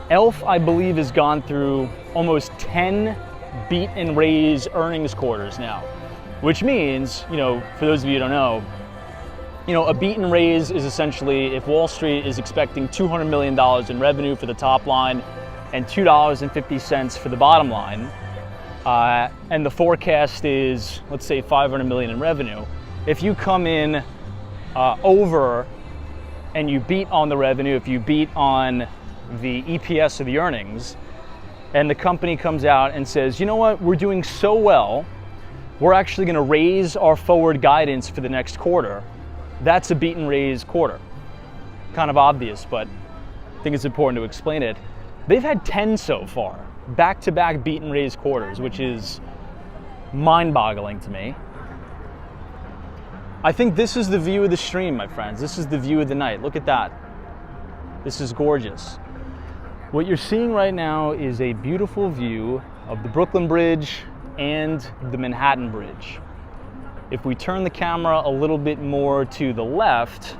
[SPEAKER 1] e.l.f., I believe, has gone through almost 10 beat and raise earnings quarters now, which means, you know, for those of you who don't know, you know, a beat and raise is essentially if Wall Street is expecting $200 million in revenue for the top line and $2.50 for the bottom line, and the forecast is, let's say, $500 million in revenue. If you come in over and you beat on the revenue, if you beat on the EPS or the earnings, and the company comes out and says, you know what, we're doing so well, we're actually going to raise our forward guidance for the next quarter, that's a beat and raise quarter. Kind of obvious, but I think it's important to explain it. They've had 10 so far, back-to-back beat and raise quarters, which is mind-boggling to me. I think this is the view of the stream, my friends. This is the view of the night. Look at that. This is gorgeous. What you're seeing right now is a beautiful view of the Brooklyn Bridge and the Manhattan Bridge. If we turn the camera a little bit more to the left,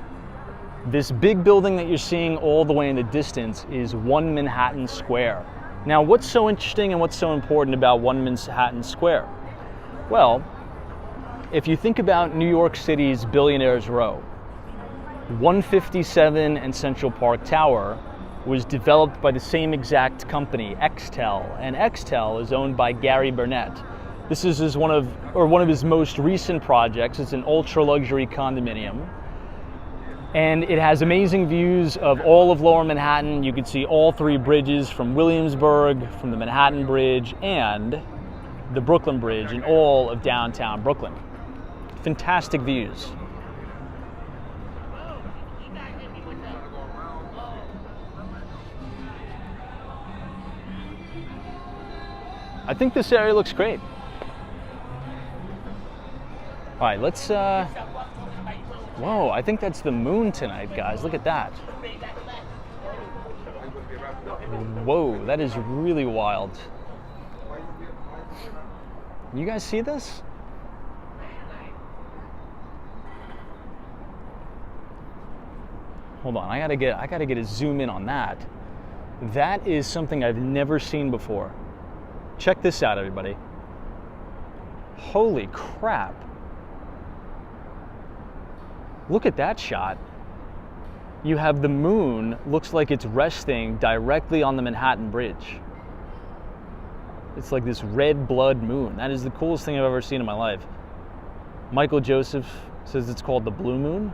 [SPEAKER 1] this big building that you're seeing all the way in the distance is One Manhattan Square. Now, what's so interesting and what's so important about One Manhattan Square? Well, if you think about New York City's Billionaires Row, 157 and Central Park Tower was developed by the same exact company, Extel, and Extel is owned by Gary Burnett. This is one of his most recent projects. It's an ultra-luxury condominium, and it has amazing views of all of Lower Manhattan. You can see all three bridges from Williamsburg, from the Manhattan Bridge, and the Brooklyn Bridge, and all of downtown Brooklyn. Fantastic views. I think this area looks great. All right, let's, whoa, I think that's the moon tonight, guys. Look at that. Whoa, that is really wild. You guys see this? Hold on, I gotta get a zoom in on that. That is something I've never seen before. Check this out, everybody. Holy crap. Look at that shot. You have the moon, looks like it's resting directly on the Manhattan Bridge. It's like this red blood moon. That is the coolest thing I've ever seen in my life. Michael Joseph says it's called the blue moon.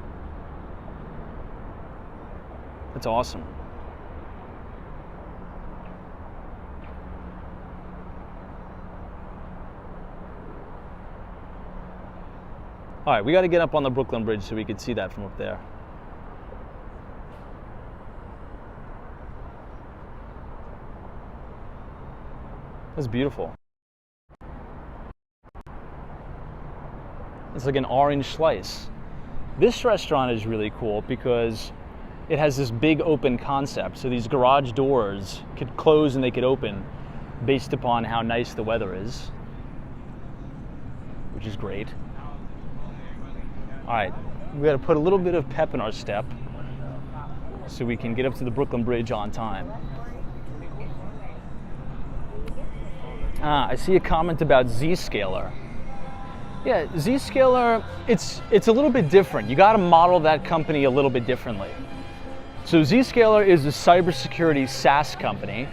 [SPEAKER 1] That's awesome. All right, we got to get up on the Brooklyn Bridge so we could see that from up there. That's beautiful. It's like an orange slice. This restaurant is really cool because it has this big open concept. So these garage doors could close and they could open based upon how nice the weather is, which is great. All right, we got to put a little bit of pep in our step so we can get up to the Brooklyn Bridge on time. I see a comment about Zscaler. Yeah, Zscaler, it's a little bit different. You got to model that company a little bit differently. So Zscaler is a cybersecurity SaaS company,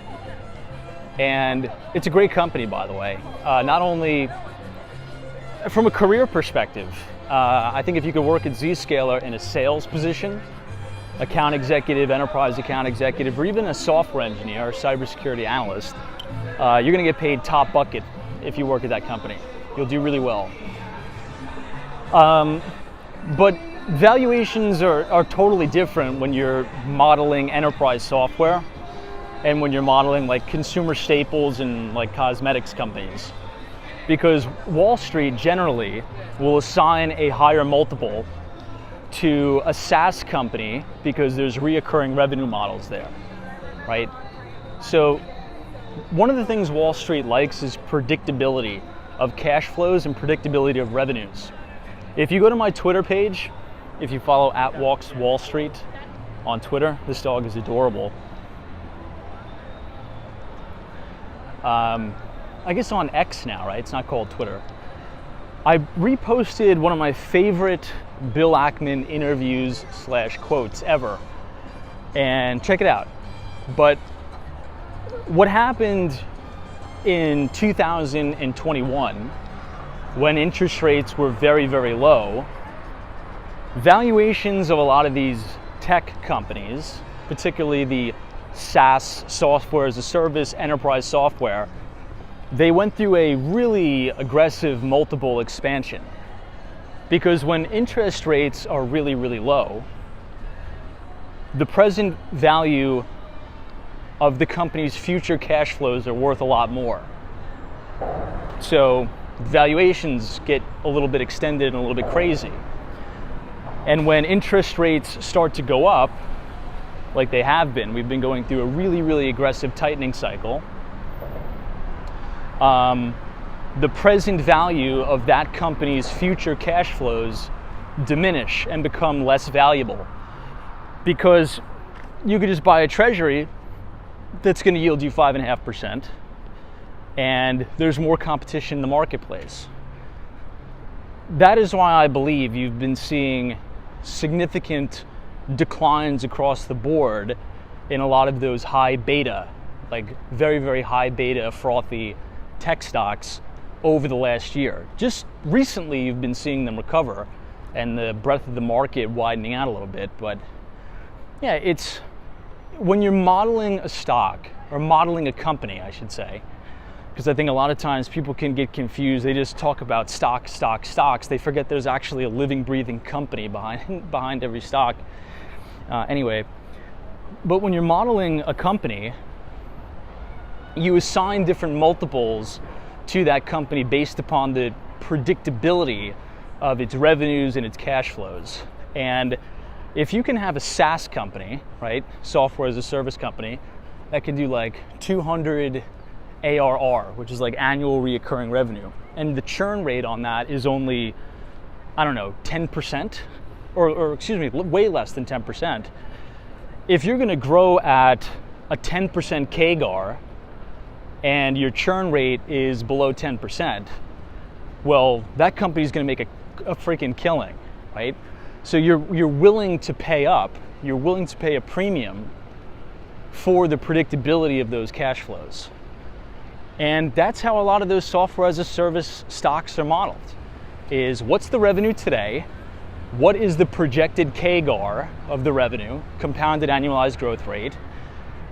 [SPEAKER 1] and it's a great company, by the way. Not only from a career perspective, I think if you could work at Zscaler in a sales position, account executive, enterprise account executive, or even a software engineer or cybersecurity analyst, you're going to get paid top bucket if you work at that company. You'll do really well. But valuations are totally different when you're modeling enterprise software and when you're modeling like consumer staples and like cosmetics companies. Because Wall Street generally will assign a higher multiple to a SaaS company because there's reoccurring revenue models there, right? So one of the things Wall Street likes is predictability of cash flows and predictability of revenues. If you go to my Twitter page, if you follow @WalksWallStreet on Twitter, this dog is adorable. I guess on X now, right? It's not called Twitter. I reposted one of my favorite Bill Ackman interviews / quotes ever, and check it out. But what happened in 2021, when interest rates were very, very low, valuations of a lot of these tech companies, particularly the SaaS, software as a service, enterprise software, they went through a really aggressive multiple expansion. Because when interest rates are really, really low, the present value of the company's future cash flows are worth a lot more. So valuations get a little bit extended and a little bit crazy. And when interest rates start to go up, like they have been, we've been going through a really, really aggressive tightening cycle, the present value of that company's future cash flows diminish and become less valuable. Because you could just buy a treasury that's going to yield you 5.5%, and there's more competition in the marketplace. that is why I believe you've been seeing significant declines across the board in a lot of those high beta, like very, very high beta frothy tech stocks over the last year. Just recently you've been seeing them recover and the breadth of the market widening out a little bit. But yeah, it's when you're modeling a stock, or modeling a company, I should say, because I think a lot of times people can get confused. They just talk about stocks. They forget there's actually a living, breathing company behind every stock. Anyway, but when you're modeling a company, you assign different multiples to that company based upon the predictability of its revenues and its cash flows. And if you can have a SaaS company, right, software as a service company, that can do like 200 ARR, which is like annual recurring revenue, and the churn rate on that is only, I don't know, 10%, or excuse me, way less than 10%. If you're going to grow at a 10% CAGR and your churn rate is below 10%, well, that company's going to make a freaking killing, right? So you're willing to pay up, you're willing to pay a premium for the predictability of those cash flows. And that's how a lot of those software as a service stocks are modeled, is what's the revenue today, what is the projected CAGR of the revenue, compounded annualized growth rate,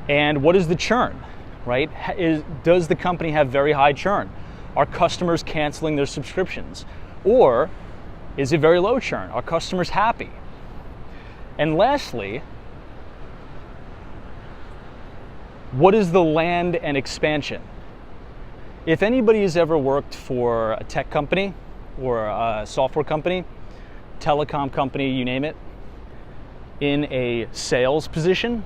[SPEAKER 1] and what is the churn, right? Does the company have very high churn? Are customers canceling their subscriptions? Or is it very low churn? Are customers happy? And lastly, what is the land and expansion? If anybody has ever worked for a tech company or a software company, telecom company, you name it, in a sales position,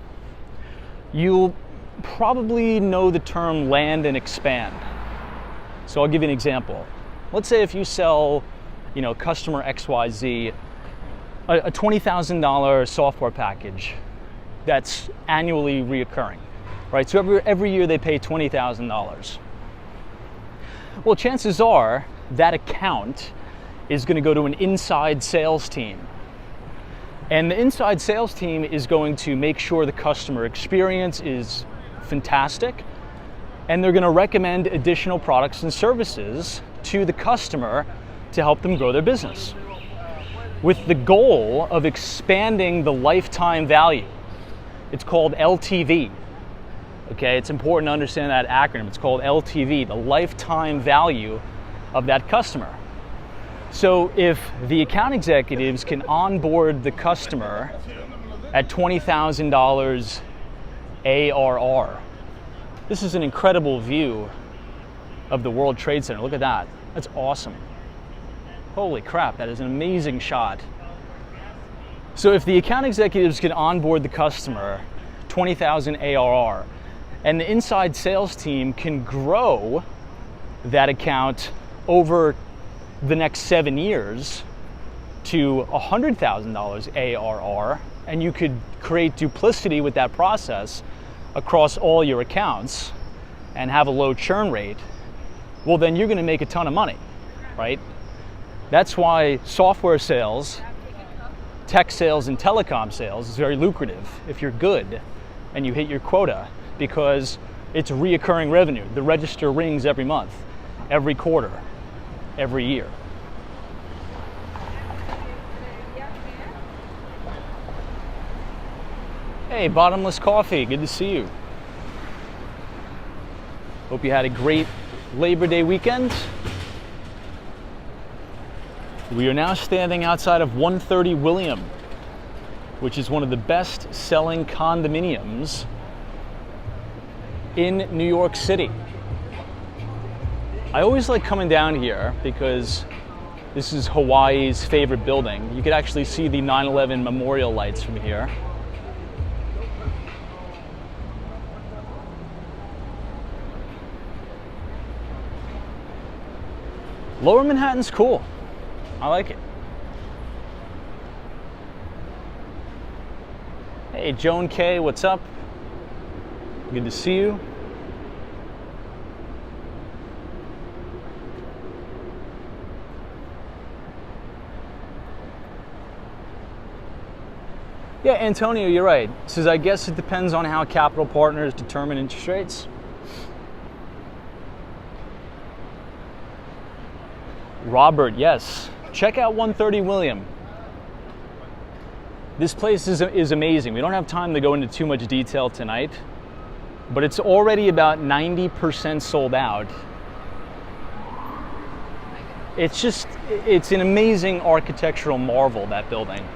[SPEAKER 1] you'll probably know the term land and expand. So I'll give you an example. Let's say if you sell, customer XYZ, a $20,000 software package that's annually reoccurring, right? So every year they pay $20,000. Well, chances are that account is going to go to an inside sales team. And the inside sales team is going to make sure the customer experience is fantastic, and they're going to recommend additional products and services to the customer to help them grow their business, with the goal of expanding the lifetime value. It's called LTV. Okay, it's important to understand that acronym. It's called LTV, the lifetime value of that customer. So if the account executives can onboard the customer at $20,000 ARR, this is an incredible view of the World Trade Center. Look at that. That's awesome. Holy crap, that is an amazing shot. So if the account executives can onboard the customer, 20,000 ARR, and the inside sales team can grow that account over the next 7 years to $100,000 ARR, and you could create duplicity with that process across all your accounts and have a low churn rate, well, then you're going to make a ton of money, right? That's why software sales, tech sales, and telecom sales is very lucrative if you're good and you hit your quota, because it's reoccurring revenue. The register rings every month, every quarter, every year. Hey, Bottomless Coffee, good to see you. Hope you had a great Labor Day weekend. We are now standing outside of 130 William, which is one of the best-selling condominiums in New York City. I always like coming down here because this is Hawaii's favorite building. You could actually see the 9/11 memorial lights from here. Lower Manhattan's cool. I like it. Hey, Joan K, what's up? Good to see you. Yeah, Antonio, you're right. Says, I guess it depends on how capital partners determine interest rates. Robert, yes. Check out 130 William. This place is amazing. We don't have time to go into too much detail tonight, but it's already about 90% sold out. It's an amazing architectural marvel, that building.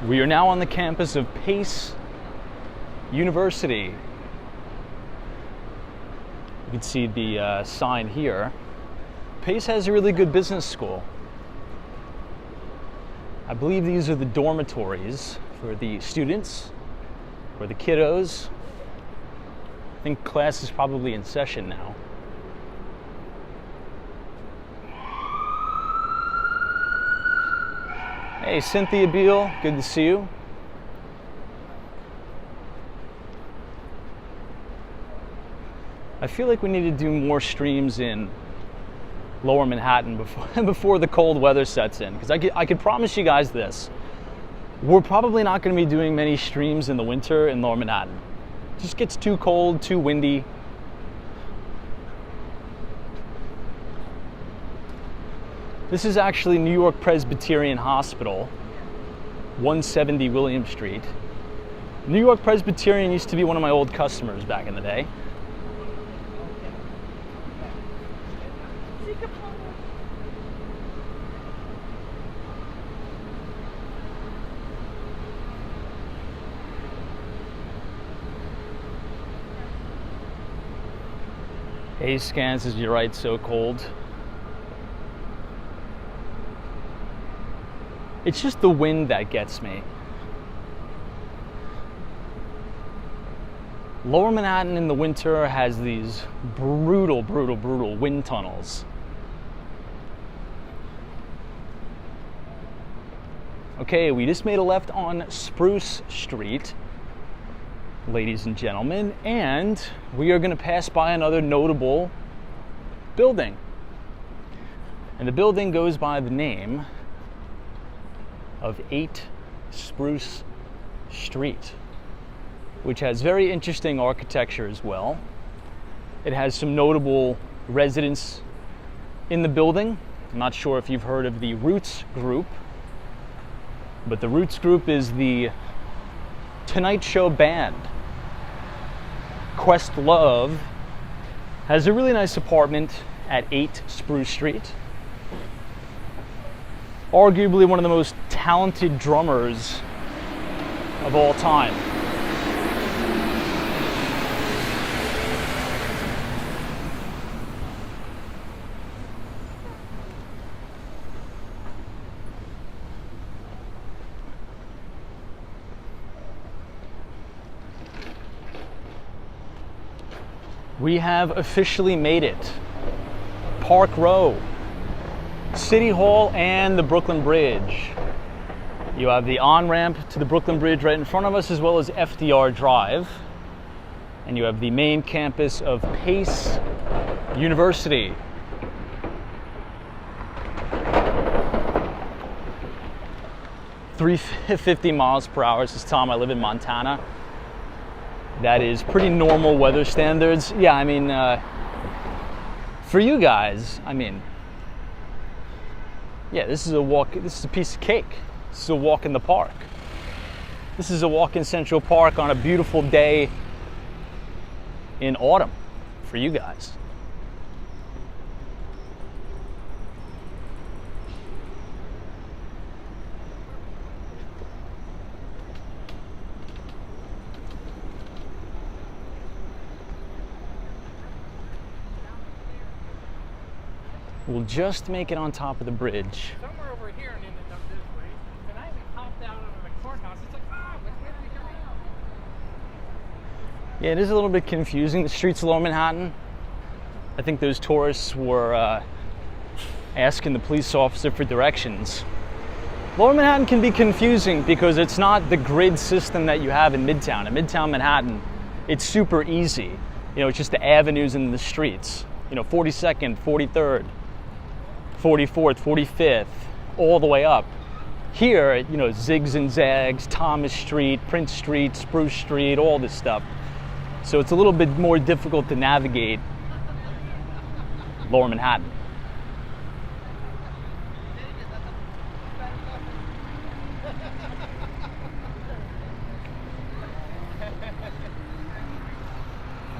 [SPEAKER 1] We are now on the campus of Pace University. You can see the sign here. Pace has a really good business school. I believe these are the dormitories for the students, or the kiddos. I think class is probably in session now. Hey, Cynthia Beal, good to see you. I feel like we need to do more streams in Lower Manhattan before the cold weather sets in, because I can promise you guys this. We're probably not going to be doing many streams in the winter in Lower Manhattan. It just gets too cold, too windy. This is actually New York Presbyterian Hospital, 170 William Street. New York Presbyterian used to be one of my old customers back in the day. Haze scans, as you're right, so cold. It's just the wind that gets me. Lower Manhattan in the winter has these brutal wind tunnels. Okay, we just made a left on Spruce Street, ladies and gentlemen, and we are going to pass by another notable building. And the building goes by the name of 8 Spruce Street, which has very interesting architecture as well. It has some notable residents in the building. I'm not sure if you've heard of the Roots Group, but the Roots Group is the Tonight Show band. Questlove has a really nice apartment at 8 Spruce Street. Arguably one of the most talented drummers of all time. We have officially made it. Park Row, City Hall, and the Brooklyn Bridge. You have the on-ramp to the Brooklyn Bridge right in front of us, as well as FDR Drive. And you have the main campus of Pace University. $350 miles per hour. This is Tom. I live in Montana. That is pretty normal weather standards. Yeah, I mean, for you guys, I mean, yeah, this is a walk. This is a piece of cake. This is a walk in the park. This is a walk in Central Park on a beautiful day in autumn for you guys. We'll just make it on top of the bridge.
[SPEAKER 3] Somewhere over here and ended up this way. And I even popped out of the courthouse. It's like, where are we going?
[SPEAKER 1] Yeah, it is a little bit confusing. The streets of Lower Manhattan. I think those tourists were asking the police officer for directions. Lower Manhattan can be confusing because it's not the grid system that you have in Midtown. In Midtown Manhattan, it's super easy. You know, it's just the avenues and the streets. 42nd, 43rd, 44th, 45th, all the way up. Here, zigs and zags, Thomas Street, Prince Street, Spruce Street, all this stuff. So it's a little bit more difficult to navigate Lower Manhattan.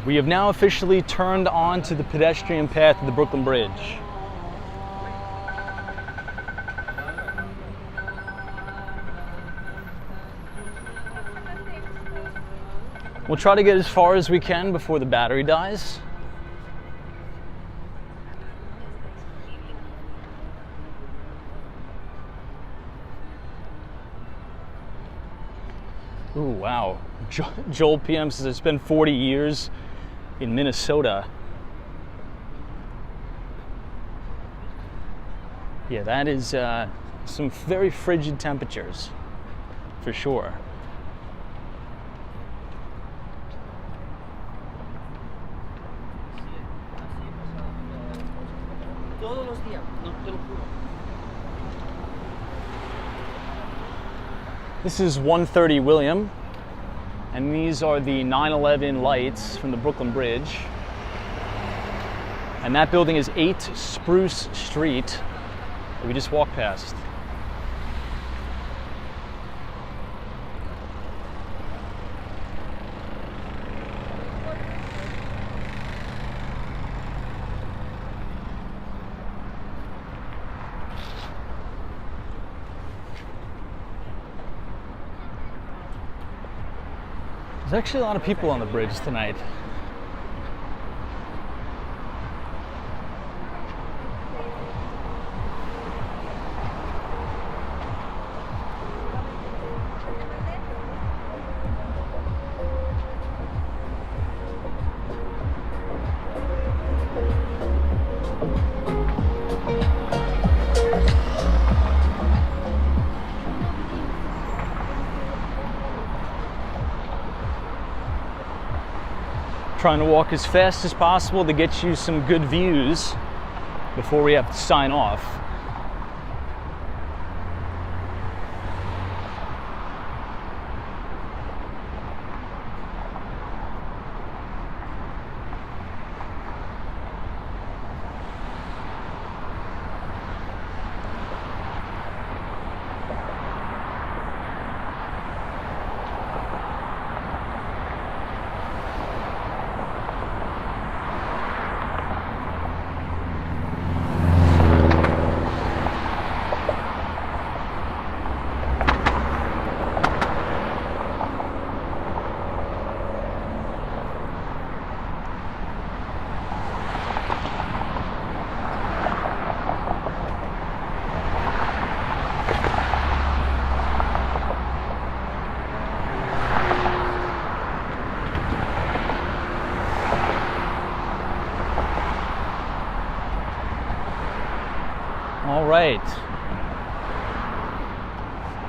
[SPEAKER 1] We have now officially turned onto the pedestrian path of the Brooklyn Bridge. We'll try to get as far as we can before the battery dies. Ooh, wow. Joel PM says, I spent 40 years in Minnesota. Yeah, that is some very frigid temperatures, for sure. This is 130 William, and these are the 9/11 lights from the Brooklyn Bridge. And that building is 8 Spruce Street that we just walked past. There's actually a lot of people on the bridge tonight. Trying to walk as fast as possible to get you some good views before we have to sign off. All right.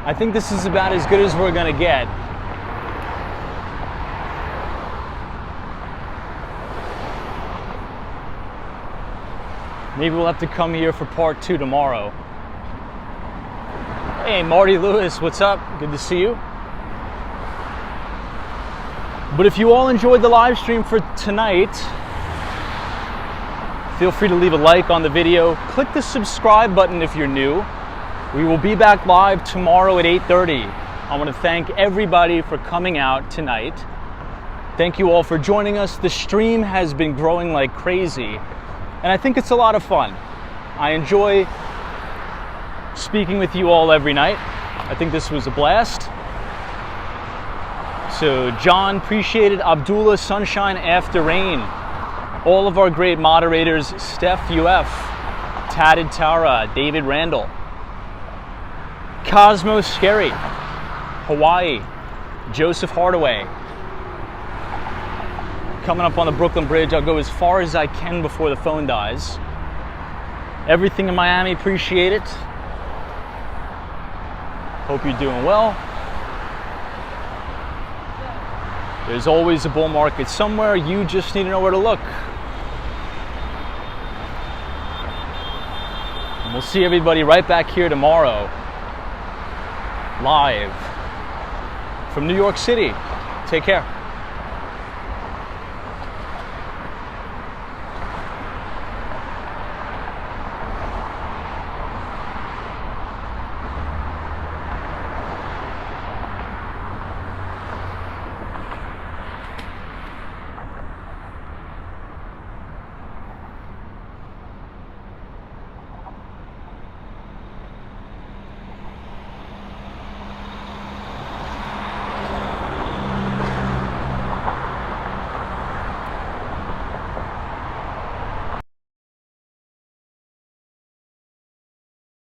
[SPEAKER 1] I think this is about as good as we're gonna get. Maybe we'll have to come here for part 2 tomorrow. Hey, Marty Lewis, what's up? Good to see you. But if you all enjoyed the live stream for tonight, feel free to leave a like on the video. Click the subscribe button if you're new. We will be back live tomorrow at 8:30. I want to thank everybody for coming out tonight. Thank you all for joining us. The stream has been growing like crazy, and I think it's a lot of fun. I enjoy speaking with you all every night. I think this was a blast. So John, appreciate it. Abdullah, Sunshine After Rain. All of our great moderators, Steph UF, Tatted Tara, David Randall, Cosmos Scary, Hawaii, Joseph Hardaway. Coming up on the Brooklyn Bridge, I'll go as far as I can before the phone dies. Everything in Miami, appreciate it. Hope you're doing well. There's always a bull market somewhere, you just need to know where to look. And we'll see everybody right back here tomorrow, live from New York City. Take care.